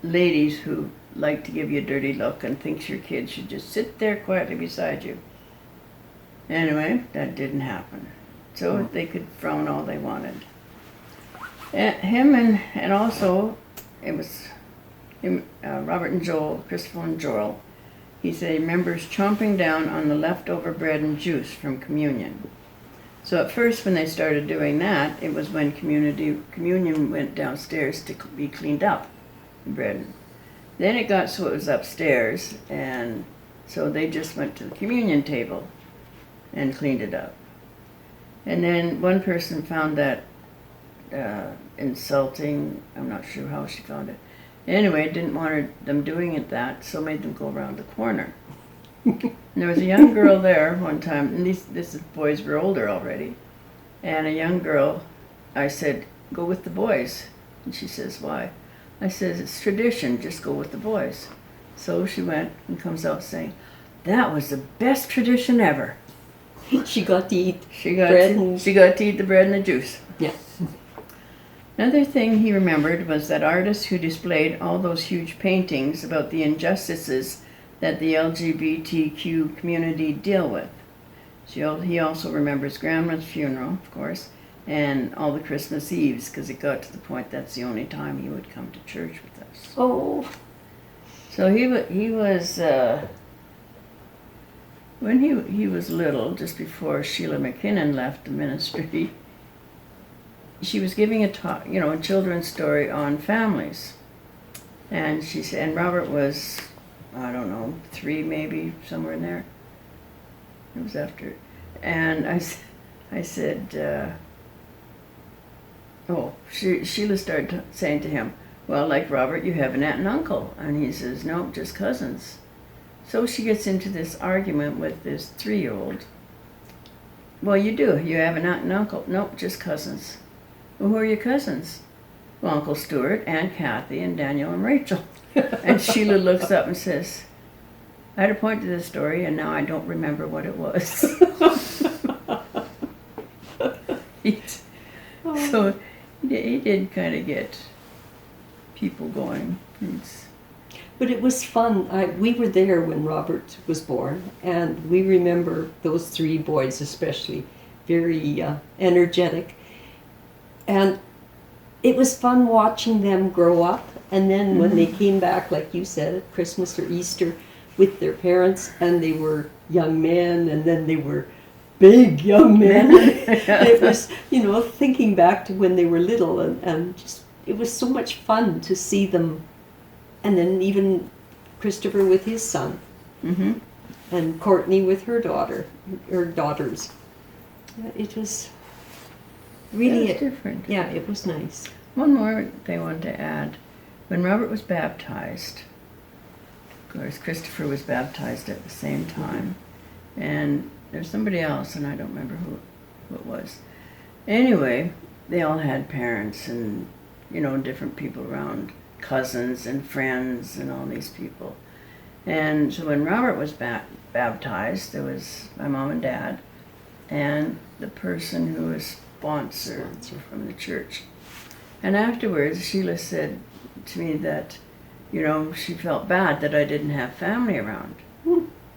ladies who like to give you a dirty look and thinks your kid should just sit there quietly beside you. Anyway, that didn't happen. So they could frown all they wanted. Him and also, it was him, Robert and Joel, Christopher and Joel, he said he remembers chomping down on the leftover bread and juice from communion. So at first when they started doing that, it was when communion went downstairs to be cleaned up, the bread. Then it got so it was upstairs, and so they just went to the communion table and cleaned it up. And then one person found that insulting. I'm not sure how she found it. Anyway, didn't want them doing it so made them go around the corner. And there was a young girl there one time, and these boys were older already, and a young girl, I said, go with the boys. And she says, why? I says, it's tradition, just go with the boys. So she went and comes out saying, that was the best tradition ever. She got to eat She got to eat the bread and the juice. Yeah. Another thing he remembered was that artists who displayed all those huge paintings about the injustices that the LGBTQ community deal with. So he also remembers Grandma's funeral, of course, and all the Christmas Eves, because it got to the point that's the only time he would come to church with us. Oh. So he was, when he was little, just before Sheila Mckinnon left the ministry, she was giving a talk, a children's story on families. And she said, and Robert was, I don't know, 3 maybe, somewhere in there. It was after. And I said, Sheila started saying to him, well, like Robert, you have an aunt and uncle. And he says, no, just cousins. So she gets into this argument with this 3-year-old. Well, you do. You have an aunt and uncle. Nope, just cousins. Well, who are your cousins? Well, Uncle Stuart, Aunt Kathy, and Daniel and Rachel. And Sheila looks up and says, I had a point to this story, and now I don't remember what it was. So he did kind of get people going. But it was fun. We were there when Robert was born, and we remember those 3 boys especially, very energetic. And it was fun watching them grow up. And then when they came back, like you said, at Christmas or Easter with their parents, and they were young men, and then they were big young men. It was, thinking back to when they were little, and just, it was so much fun to see them. And then even Christopher with his son, and Courtney with her daughters. It was really different. Yeah, it was nice. One more thing I wanted to add. When Robert was baptized, of course, Christopher was baptized at the same time, and there's somebody else, and I don't remember who it was. Anyway, they all had parents and, different people around. Cousins and friends and all these people. And so when Robert was baptized, there was my mom and dad and the person who was sponsor from the church. And afterwards, Sheila said to me that, she felt bad that I didn't have family around.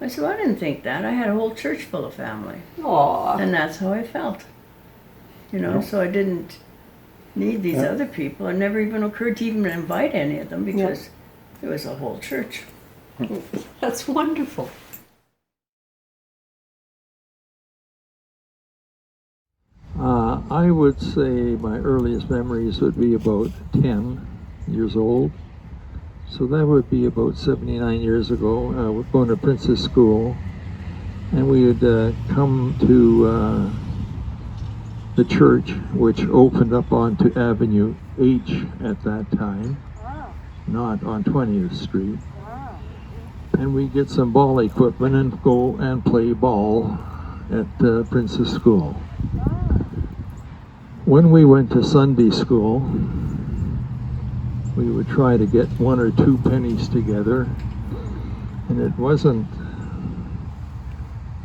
I said, well, I didn't think that. I had a whole church full of family. Aww. And that's how I felt. So I didn't need these other people. It never even occurred to even invite any of them because it was a whole church. That's wonderful. I would say my earliest memories would be about 10 years old. So that would be about 79 years ago. We're going to Princess School, and we would come to the church, which opened up onto Avenue H at that time, not on 20th Street. And we get some ball equipment and go and play ball at Princess School. When we went to Sunday school, we would try to get 1 or 2 pennies together, and it wasn't,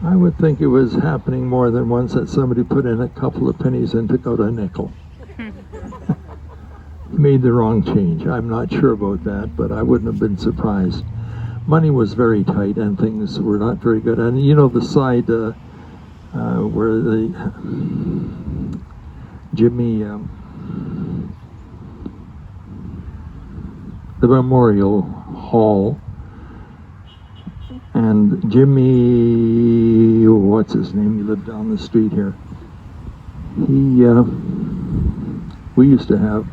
I would think it was happening more than once that somebody put in a couple of pennies and took out a nickel. Made the wrong change. I'm not sure about that, but I wouldn't have been surprised. Money was very tight and things were not very good. And the side where the Jimmy, the Memorial Hall, and Jimmy, what's his name? He lived down the street here. We used to have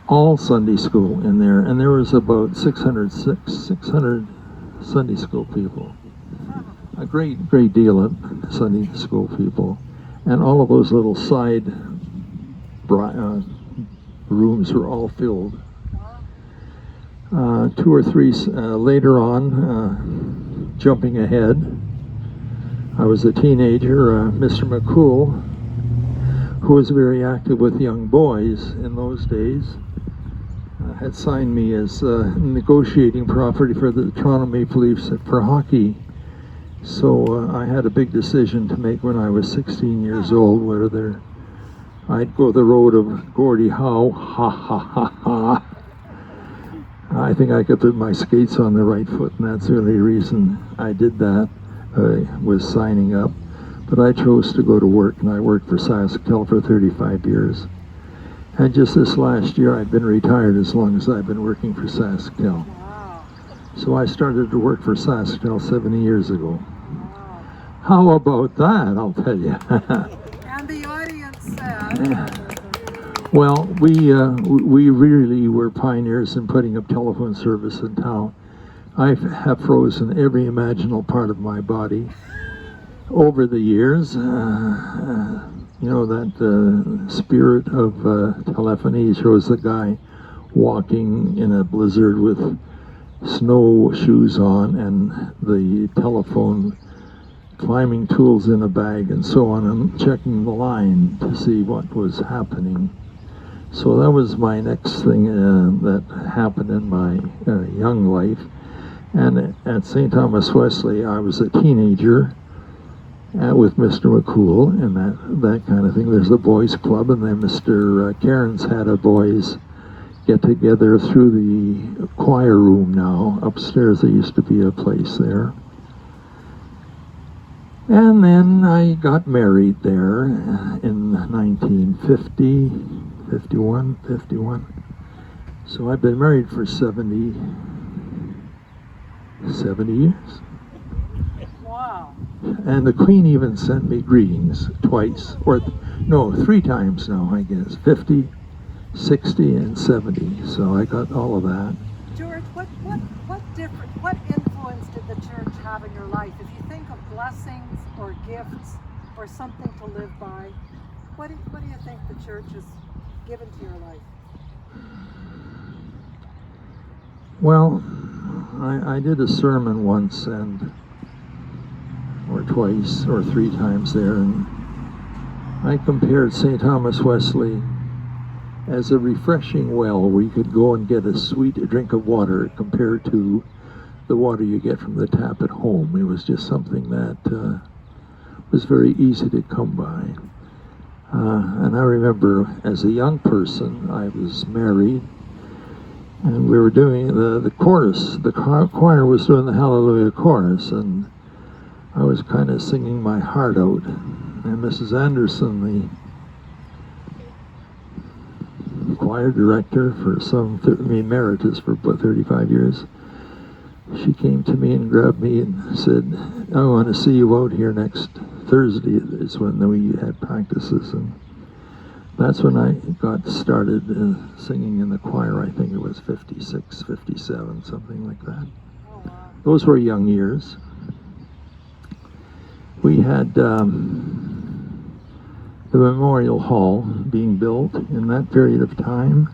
all Sunday school in there, and there was about 600 Sunday school people. A great deal of Sunday school people. And all of those little side rooms were all filled. 2 or 3 later on, jumping ahead, I was a teenager. Mr. McCool, who was very active with young boys in those days, had signed me as negotiating property for the Toronto Maple Leafs for hockey. So I had a big decision to make when I was 16 years old, whether I'd go the road of Gordie Howe, ha ha ha ha. I think I could put my skates on the right foot, and that's the only reason I did that, was signing up. But I chose to go to work, and I worked for SaskTel for 35 years. And just this last year, I've been retired as long as I've been working for SaskTel. So I started to work for SaskTel 70 years ago. How about that, I'll tell you. And the audience said. Well, we really were pioneers in putting up telephone service in town. I have frozen every imaginable part of my body over the years. That spirit of telephony shows the guy walking in a blizzard with snow shoes on and the telephone climbing tools in a bag and so on, and checking the line to see what was happening. So that was my next thing that happened in my young life. And at St. Thomas Wesley, I was a teenager, with Mr. McCool and that kind of thing. There's a boys' club, and then Mr. Cairns had a boys' get-together through the choir room now. Upstairs there used to be a place there. And then I got married there in 1950, 51. So I've been married for 70 years. Wow. And the Queen even sent me greetings twice, or no, 3 times now, I guess. 50, 60, and 70. So I got all of that. George, what influence did the church have in your life? If you think of blessings or gifts or something to live by, what do you think the church has given to your life? Well, I did a sermon once or twice or 3 times there, and I compared St. Thomas Wesley as a refreshing well where you could go and get a sweet drink of water compared to the water you get from the tap at home. It was just something that was very easy to come by. And I remember as a young person, I was married, and we were doing the chorus. The choir was doing the Hallelujah chorus, and I was kind of singing my heart out. And Mrs. Anderson, the choir director for emeritus for about 35 years, she came to me and grabbed me and said, "I want to see you out here next Thursday." Is when we had practices, and that's when I got started singing in the choir. I think it was 56, 57, something like that. Oh, wow. Those were young years. We had the Memorial Hall being built in that period of time.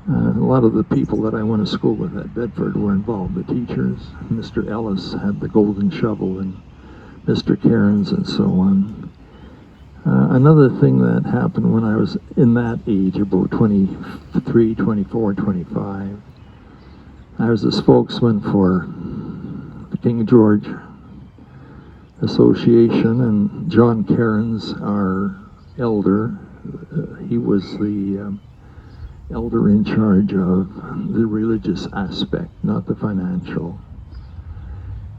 A lot of the people that I went to school with at Bedford were involved, the teachers. Mr. Ellis had the golden shovel, and Mr. Cairns, and so on. Another thing that happened when I was in that age, about 23, 24, 25, I was a spokesman for the King George Association, and John Cairns, our elder, he was the elder in charge of the religious aspect, not the financial.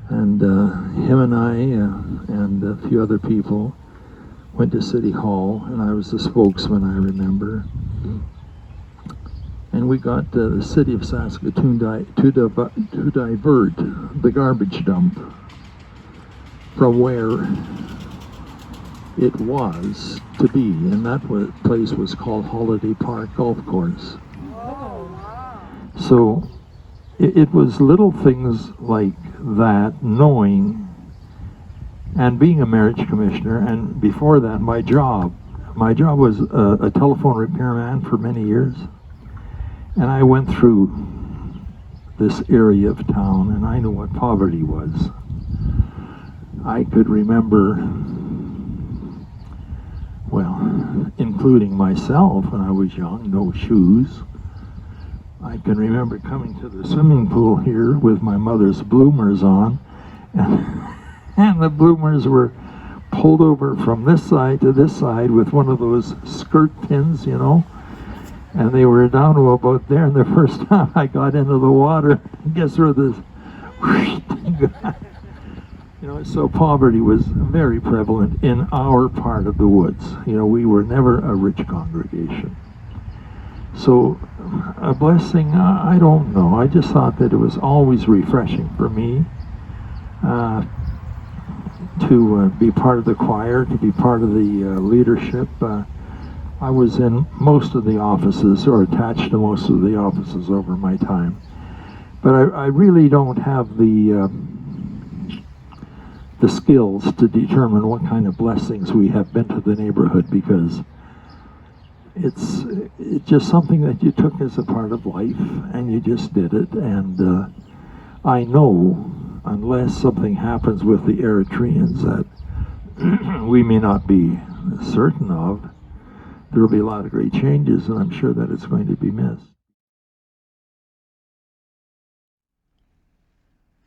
And him and I and a few other people went to City Hall, and I was the spokesman, I remember. And we got the city of Saskatoon to divert the garbage dump from where it was to be, and that place was called Holiday Park Golf Course. Oh, wow. So it was little things like that, knowing, and being a marriage commissioner, and before that my job was a telephone repairman for many years, and I went through this area of town, and I knew what poverty was. I could remember, well, including myself when I was young, no shoes. I can remember coming to the swimming pool here with my mother's bloomers on, and the bloomers were pulled over from this side to this side with one of those skirt pins, you know, and they were down to about there, and the first time I got into the water, guess where this, you know, so poverty was very prevalent in our part of the woods. You know, we were never a rich congregation. So a blessing, I don't know. I just thought that it was always refreshing for me to be part of the choir, to be part of the leadership. I was in most of the offices, or attached to most of the offices over my time. But I really don't have the skills to determine what kind of blessings we have been to the neighborhood, because it's just something that you took as a part of life, and you just did it. And I know, unless something happens with the Eritreans that we may not be certain of, there will be a lot of great changes, and I'm sure that it's going to be missed.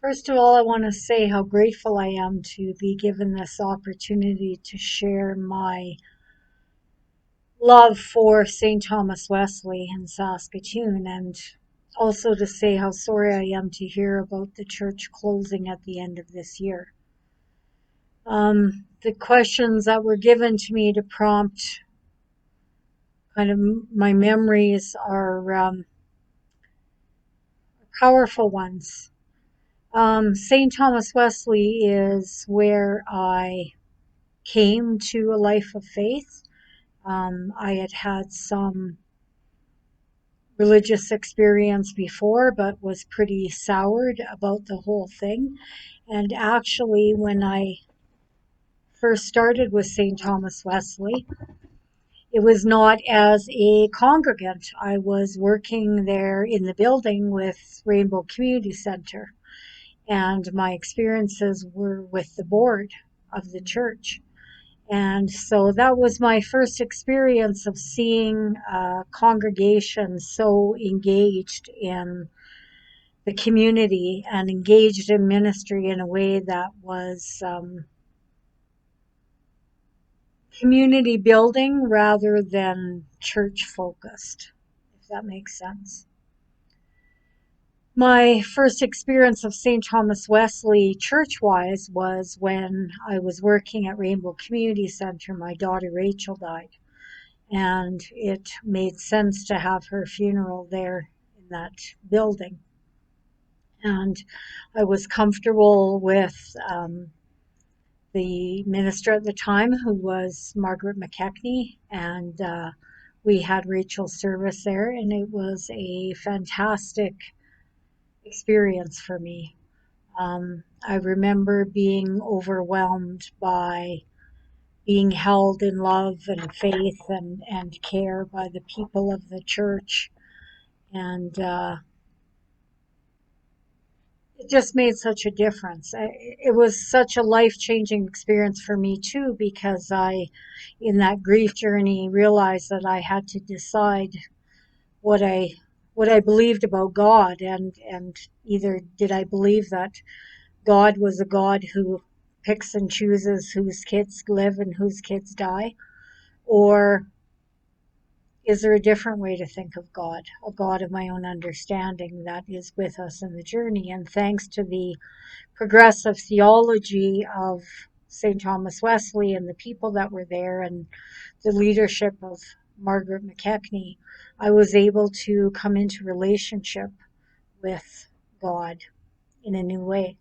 First of all, I want to say how grateful I am to be given this opportunity to share my love for St. Thomas Wesley in Saskatoon, and also to say how sorry I am to hear about the church closing at the end of this year. The questions that were given to me to prompt kind of my memories are powerful ones. St. Thomas Wesley is where I came to a life of faith. I had had some religious experience before, but was pretty soured about the whole thing. And actually, when I first started with St. Thomas Wesley, it was not as a congregant. I was working there in the building with Rainbow Community Center, and my experiences were with the board of the church. And so that was my first experience of seeing a congregation so engaged in the community and engaged in ministry in a way that was community building rather than church focused, if that makes sense. My first experience of St. Thomas Wesley church-wise was when I was working at Rainbow Community Center. My daughter Rachel died, and it made sense to have her funeral there in that building. And I was comfortable with the minister at the time, who was Morgan-McKechney, and we had Rachel's service there, and it was a fantastic experience for me. I remember being overwhelmed by being held in love and faith and care by the people of the church, and it just made such a difference. It was such a life-changing experience for me too, because I, in that grief journey, realized that I had to decide what I believed about God, and either did I believe that God was a God who picks and chooses whose kids live and whose kids die, or is there a different way to think of God, a God of my own understanding that is with us in the journey? And thanks to the progressive theology of St. Thomas Wesley and the people that were there and the leadership of Margaret-McKechney, I was able to come into relationship with God in a new way.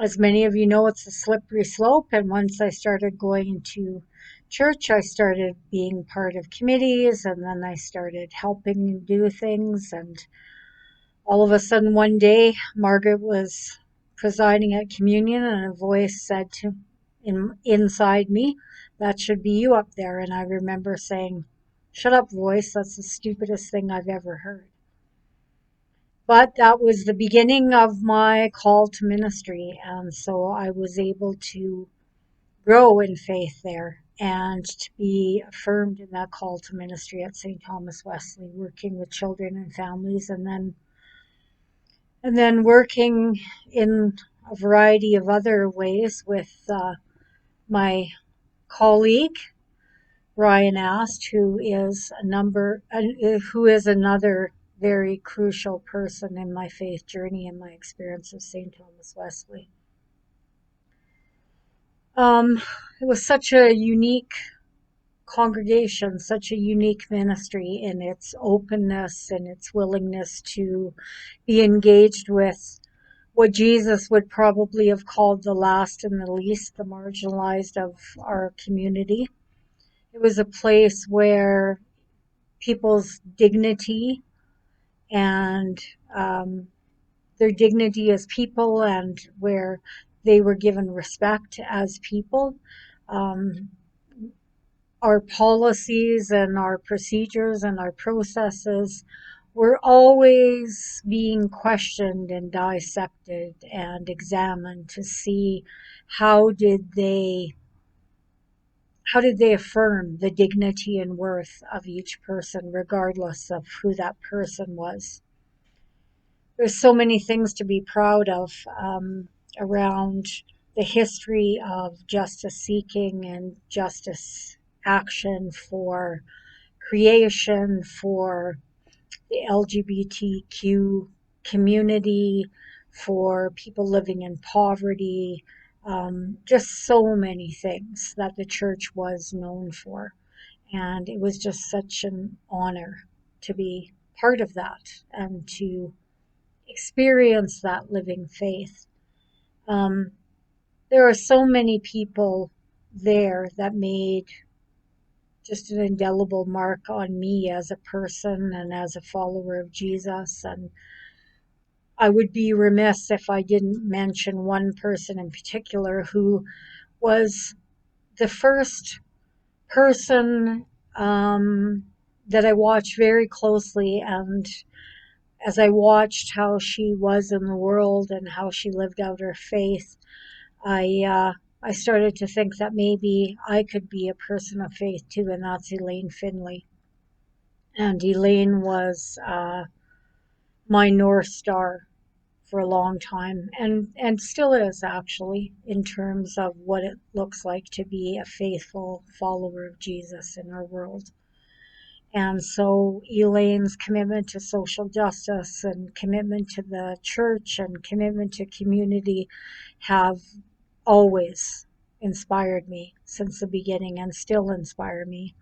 As many of you know, it's a slippery slope, and once I started going to church, I started being part of committees, and then I started helping do things, and all of a sudden one day Margaret was presiding at communion, and a voice said to inside me, "That should be you up there." And I remember saying, "Shut up, voice, that's the stupidest thing I've ever heard." But that was the beginning of my call to ministry, and so I was able to grow in faith there and to be affirmed in that call to ministry at St. Thomas Wesley, working with children and families, and then working in a variety of other ways with my colleague Brian Ast, who is another very crucial person in my faith journey and my experience of St. Thomas Wesley. It was such a unique congregation, such a unique ministry in its openness and its willingness to be engaged with what Jesus would probably have called the last and the least, the marginalized of our community. It was a place where people's dignity and their dignity as people, and where they were given respect as people. Our policies and our procedures and our processes were always being questioned and dissected and examined to see how did they affirm the dignity and worth of each person, regardless of who that person was. there's so many things to be proud of around the history of justice seeking and justice action for creation, for the LGBTQ community, for people living in poverty, just so many things that the church was known for. And it was just such an honor to be part of that and to experience that living faith. There are so many people there that made just an indelible mark on me as a person and as a follower of Jesus. And I would be remiss if I didn't mention one person in particular who was the first person that I watched very closely. And as I watched how she was in the world and how she lived out her faith, I started to think that maybe I could be a person of faith too, and that's Elaine Finley. And Elaine was my North Star for a long time, and still is actually, in terms of what it looks like to be a faithful follower of Jesus in our world. And so Elaine's commitment to social justice and commitment to the church and commitment to community have always inspired me since the beginning and still inspire me.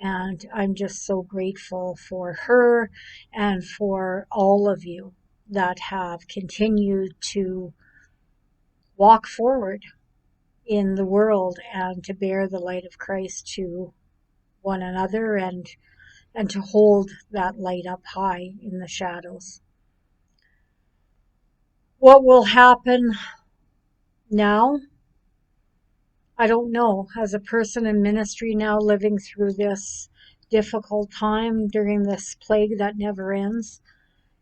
And I'm just so grateful for her and for all of you that have continued to walk forward in the world and to bear the light of Christ to one another and to hold that light up high in the shadows. What will happen now? I don't know. As a person in ministry now, living through this difficult time during this plague that never ends,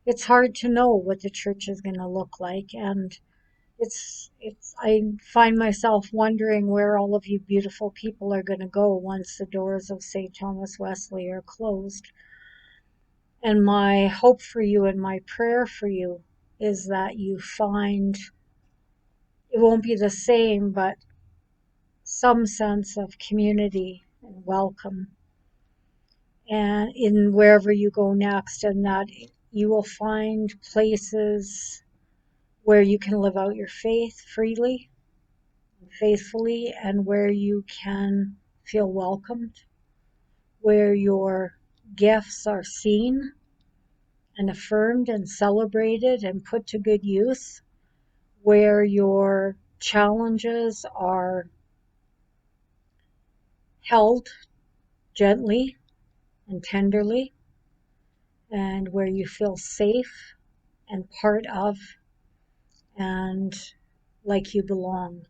it's hard to know what the church is going to look like. And I find myself wondering where all of you beautiful people are going to go once the doors of St. Thomas Wesley are closed. And my hope for you and my prayer for you is that you find it won't be the same, but some sense of community and welcome and in wherever you go next, and that you will find places where you can live out your faith freely and faithfully, and where you can feel welcomed, where your gifts are seen and affirmed and celebrated and put to good use, where your challenges are held gently and tenderly, and where you feel safe and part of and like you belong.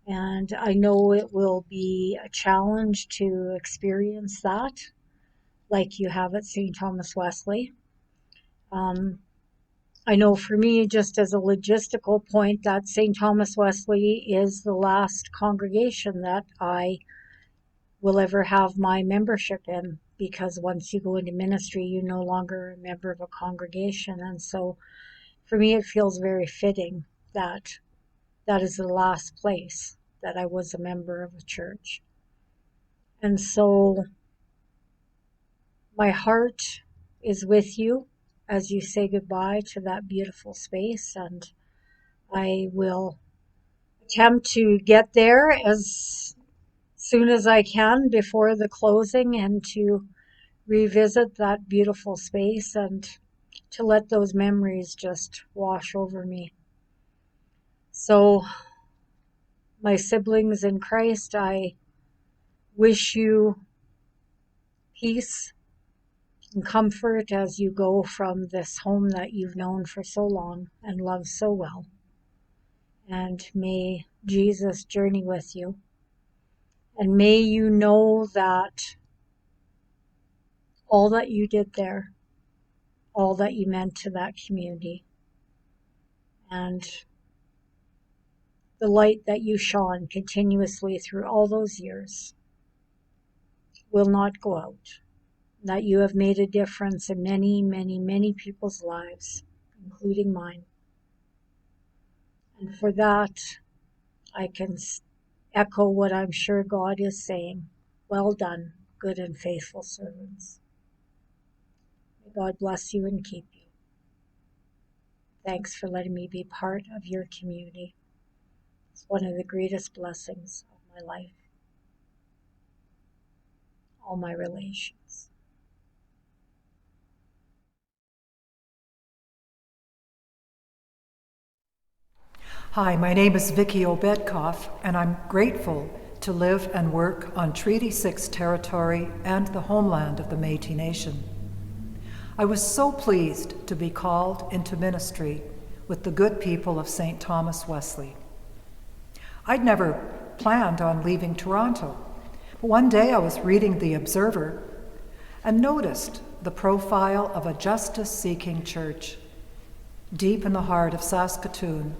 And I know it will be a challenge to experience that like you have at St. Thomas Wesley. I know for me, just as a logistical point, that St. Thomas Wesley is the last congregation that I will ever have my membership in, because once you go into ministry, you're no longer a member of a congregation. And so for me, it feels very fitting that that is the last place that I was a member of a church. And so my heart is with you as you say goodbye to that beautiful space, and I will attempt to get there as soon as I can before the closing and to revisit that beautiful space and to let those memories just wash over me. So, my siblings in Christ, I wish you peace and comfort as you go from this home that you've known for so long and loved so well. And may Jesus journey with you. And may you know that all that you did there, all that you meant to that community, and the light that you shone continuously through all those years will not go out. That you have made a difference in many, many, many people's lives, including mine. And for that, I can echo what I'm sure God is saying. Well done, good and faithful servants. May God bless you and keep you. Thanks for letting me be part of your community. It's one of the greatest blessings of my life. All my relations. Hi, my name is Vicky Obedkov, and I'm grateful to live and work on Treaty 6 territory and the homeland of the Métis Nation. I was so pleased to be called into ministry with the good people of St. Thomas Wesley. I'd never planned on leaving Toronto, but one day I was reading The Observer and noticed the profile of a justice-seeking church deep in the heart of Saskatoon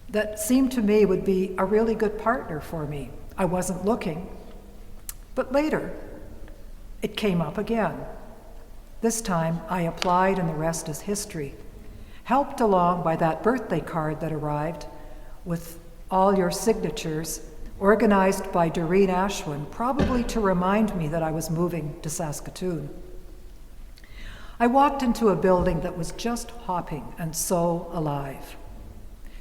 that seemed to me would be a really good partner for me. I wasn't looking, but later it came up again. This time I applied and the rest is history, helped along by that birthday card that arrived with all your signatures, organized by Doreen Ashwin, probably to remind me that I was moving to Saskatoon. I walked into a building that was just hopping and so alive.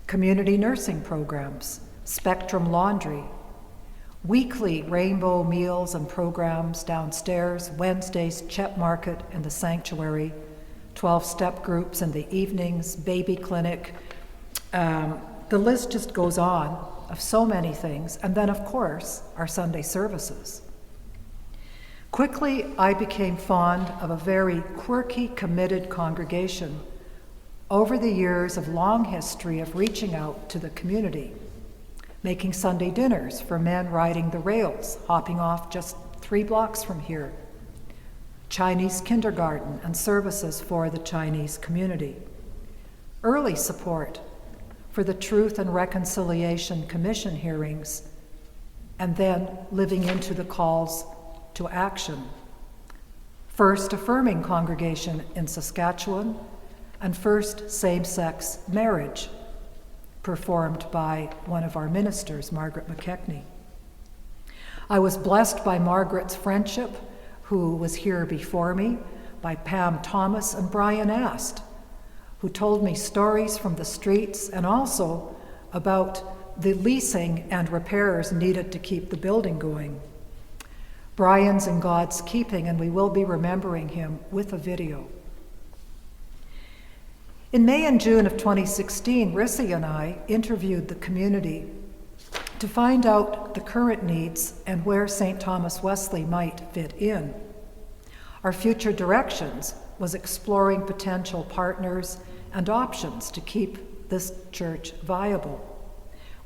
Community nursing programs, Spectrum Laundry, weekly rainbow meals and programs downstairs, Wednesdays, Chet Market in the sanctuary, 12-step groups in the evenings, baby clinic. The list just goes on of so many things. And then, of course, our Sunday services. Quickly, I became fond of a very quirky, committed congregation over the years of long history of reaching out to the community, making Sunday dinners for men riding the rails, hopping off just 3 blocks from here, Chinese kindergarten and services for the Chinese community, early support for the Truth and Reconciliation Commission hearings, and then living into the calls to action. First affirming congregation in Saskatchewan, and first same-sex marriage performed by one of our ministers, Margaret-McKechney. I was blessed by Margaret's friendship, who was here before me, by Pam Thomas and Brian Ast, who told me stories from the streets and also about the leasing and repairs needed to keep the building going. Brian's in God's keeping, and we will be remembering him with a video. In May and June of 2016, Rissy and I interviewed the community to find out the current needs and where St. Thomas Wesley might fit in. Our future directions was exploring potential partners and options to keep this church viable.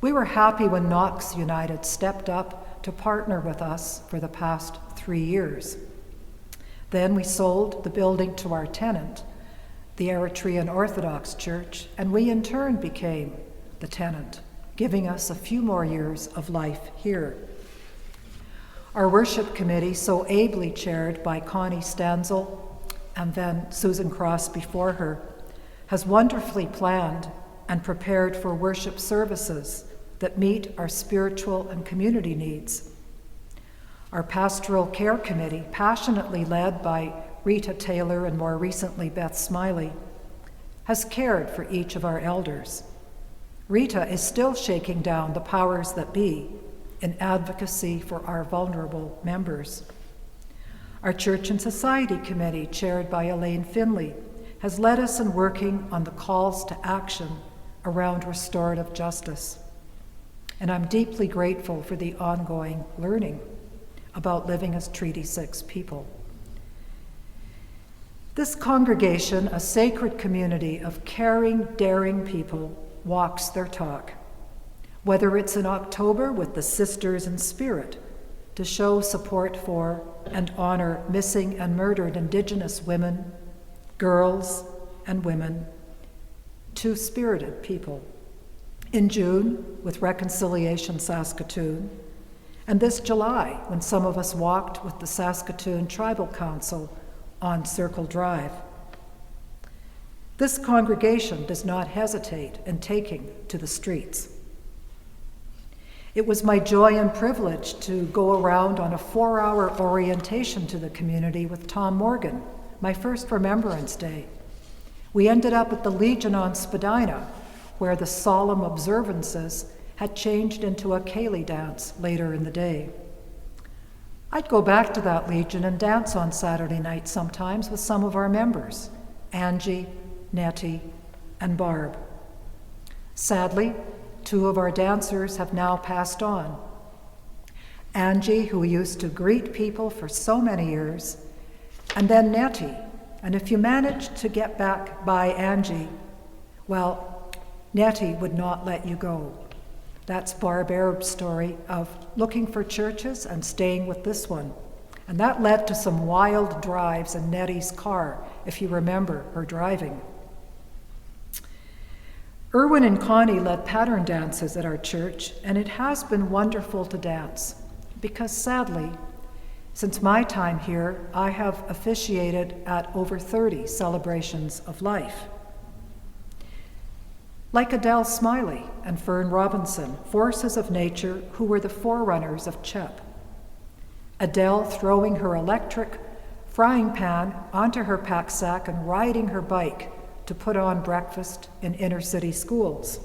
We were happy when Knox United stepped up to partner with us for the past 3 years. Then we sold the building to our tenant, the Eritrean Orthodox Church, and we in turn became the tenant, giving us a few more years of life here. Our worship committee, so ably chaired by Connie Stanzel and then Susan Cross before her, has wonderfully planned and prepared for worship services that meet our spiritual and community needs. Our pastoral care committee, passionately led by Rita Taylor and more recently Beth Smiley, has cared for each of our elders. Rita is still shaking down the powers that be in advocacy for our vulnerable members. Our Church and Society Committee, chaired by Elaine Finley, has led us in working on the calls to action around restorative justice. And I'm deeply grateful for the ongoing learning about living as Treaty 6 people. This congregation, a sacred community of caring, daring people, walks their talk. Whether it's in October with the Sisters in Spirit to show support for and honor missing and murdered Indigenous women, girls, and women, two-spirited people. In June with Reconciliation Saskatoon, and this July when some of us walked with the Saskatoon Tribal Council on Circle Drive. This congregation does not hesitate in taking to the streets. It was my joy and privilege to go around on a 4-hour orientation to the community with Tom Morgan, my first Remembrance Day. We ended up at the Legion on Spadina, where the solemn observances had changed into a ceilidh dance later in the day. I'd go back to that Legion and dance on Saturday night sometimes with some of our members, Angie, Nettie, and Barb. Sadly, 2 of our dancers have now passed on. Angie, who used to greet people for so many years, and then Nettie. And if you managed to get back by Angie, well, Nettie would not let you go. That's Barb Arab's story of looking for churches and staying with this one. And that led to some wild drives in Nettie's car, if you remember her driving. Erwin and Connie led pattern dances at our church, and it has been wonderful to dance, because sadly, since my time here, I have officiated at over 30 celebrations of life. Like Adele Smiley and Fern Robinson, forces of nature who were the forerunners of CHEP. Adele throwing her electric frying pan onto her pack sack and riding her bike to put on breakfast in inner city schools.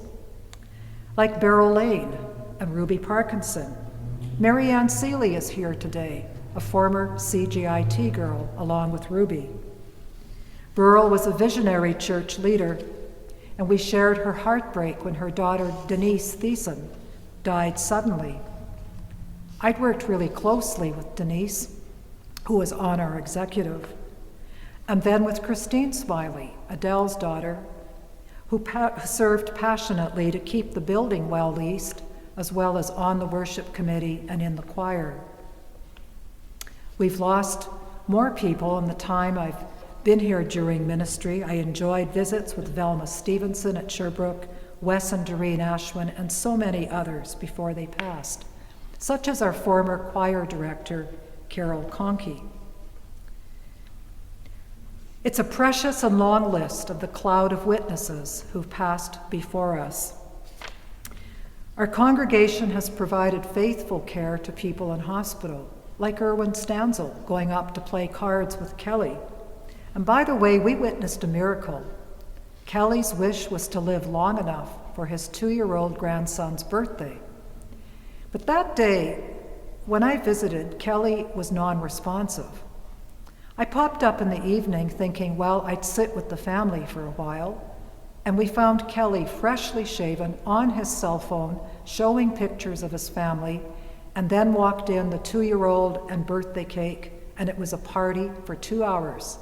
Like Beryl Lane and Ruby Parkinson. Marianne Seeley is here today, a former CGIT girl, along with Ruby. Beryl was a visionary church leader, and we shared her heartbreak when her daughter Denise Thiessen died suddenly. I'd worked really closely with Denise, who was on our executive, and then with Christine Smiley, Adele's daughter, who served passionately to keep the building well leased, as well as on the worship committee and in the choir. We've lost more people in the time I've been here during ministry. I enjoyed visits with Thelma Stevenson at Sherbrooke, Wes and Doreen Ashwin, and so many others before they passed, such as our former choir director, Carol Conkey. It's a precious and long list of the cloud of witnesses who've passed before us. Our congregation has provided faithful care to people in hospital, like Erwin Stanzel going up to play cards with Kelly. And by the way, we witnessed a miracle. Kelly's wish was to live long enough for his 2-year-old grandson's birthday. But that day, when I visited, Kelly was non-responsive. I popped up in the evening thinking, well, I'd sit with the family for a while, and we found Kelly freshly shaven on his cell phone, showing pictures of his family, and then walked in the 2-year-old and birthday cake, and it was a party for 2 hours.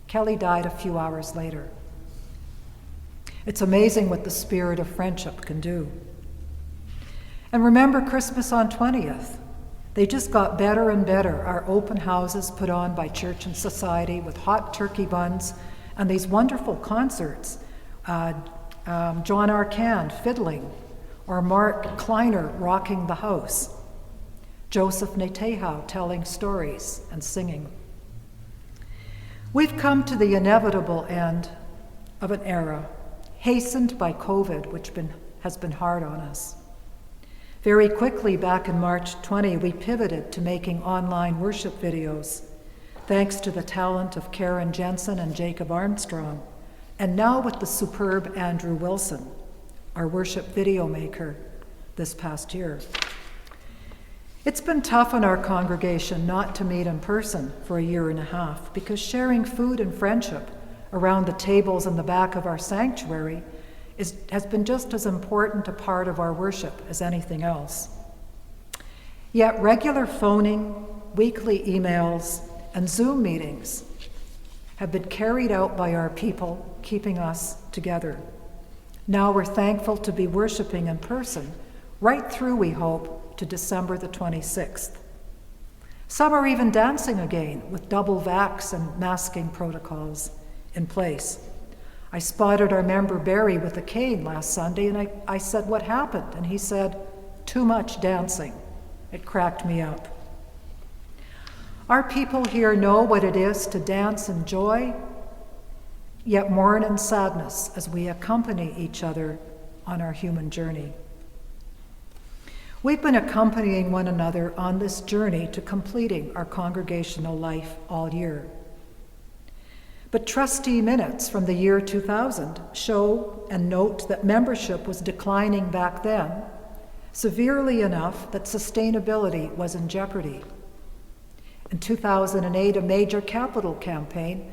Kelly died a few hours later. It's amazing what the spirit of friendship can do. And remember Christmas on 20th. They just got better and better, our open houses put on by Church and Society with hot turkey buns and these wonderful concerts. John Arcand fiddling, or Mark Kleiner rocking the house. Joseph Netehow telling stories and singing. We've come to the inevitable end of an era, hastened by COVID, which has been hard on us. Very quickly, back in March 20, we pivoted to making online worship videos, thanks to the talent of Karen Jensen and Jacob Armstrong, and now with the superb Andrew Wilson, our worship video maker, this past year. It's been tough on our congregation not to meet in person for 1.5 years because sharing food and friendship around the tables in the back of our sanctuary has been just as important a part of our worship as anything else. Yet regular phoning, weekly emails, and Zoom meetings have been carried out by our people, keeping us together. Now we're thankful to be worshiping in person, right through, we hope, to December the 26th. Some are even dancing again with double vax and masking protocols in place. I spotted our member Barry with a cane last Sunday, and I said, "What happened?" And he said, "Too much dancing." It cracked me up. Our people here know what it is to dance in joy yet mourn in sadness as we accompany each other on our human journey. We've been accompanying one another on this journey to completing our congregational life all year. But trustee minutes from the year 2000 show and note that membership was declining back then, severely enough that sustainability was in jeopardy. In 2008, a major capital campaign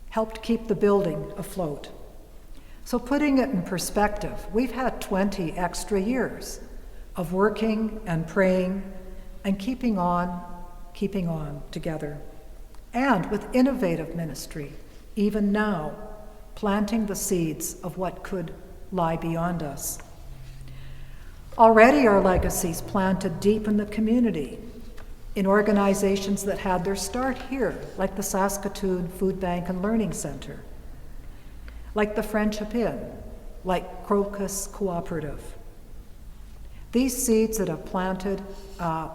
helped keep the building afloat. So putting it in perspective, we've had 20 extra years of working and praying and keeping on together. And with innovative ministry, even now, planting the seeds of what could lie beyond us. Already our legacies planted deep in the community, in organizations that had their start here, like the Saskatoon Food Bank and Learning Center, like the Friendship Inn, like Crocus Cooperative. These seeds that have planted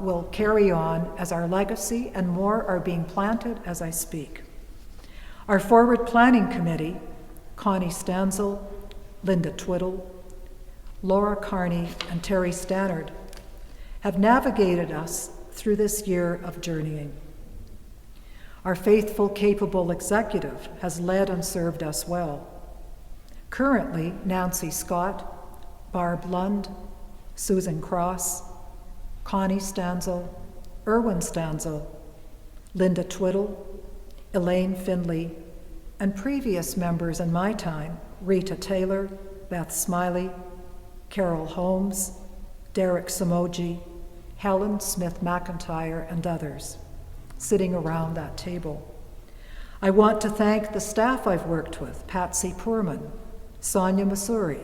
will carry on as our legacy, and more are being planted as I speak. Our Forward Planning Committee, Connie Stanzel, Linda Twiddle, Laura Carney, and Terry Stannard, have navigated us through this year of journeying. Our faithful, capable executive has led and served us well. Currently, Nancy Scott, Barb Lund, Susan Cross, Connie Stanzel, Erwin Stanzel, Linda Twiddle, Elaine Finley, and previous members in my time, Rita Taylor, Beth Smiley, Carol Holmes, Derek Samoji, Helen Smith McIntyre, and others sitting around that table. I want to thank the staff I've worked with, Patsy Poorman, Sonia Masuri,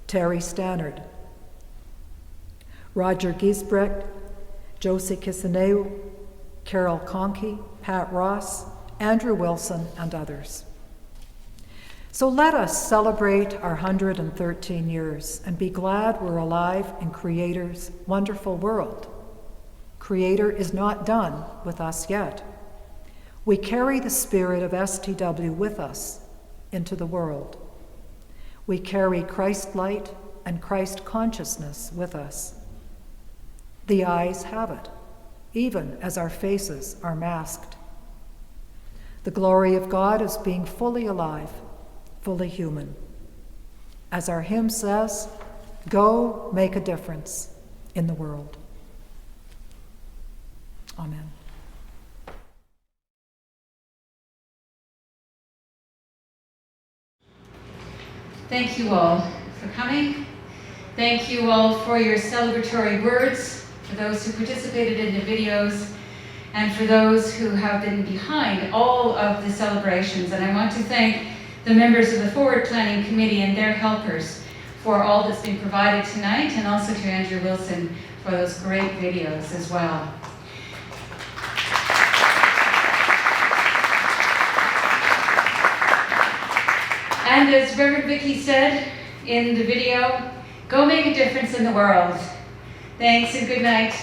Terry Stannard, Roger Giesbrecht, Josie Kisineu, Carol Conkey, Pat Ross, Andrew Wilson, and others. So let us celebrate our 113 years and be glad we're alive in Creator's wonderful world. Creator is not done with us yet. We carry the spirit of STW with us into the world. We carry Christ light and Christ consciousness with us. The eyes have it, even as our faces are masked. The glory of God is being fully alive, fully human. As our hymn says, go make a difference in the world. Amen. Thank you all for coming. Thank you all for your celebratory words, for those who participated in the videos, and for those who have been behind all of the celebrations. And I want to thank the members of the Forward Planning Committee and their helpers for all that's been provided tonight, and also to Andrew Wilson for those great videos as well. And as Reverend Vicki said in the video, go make a difference in the world. Thanks and good night.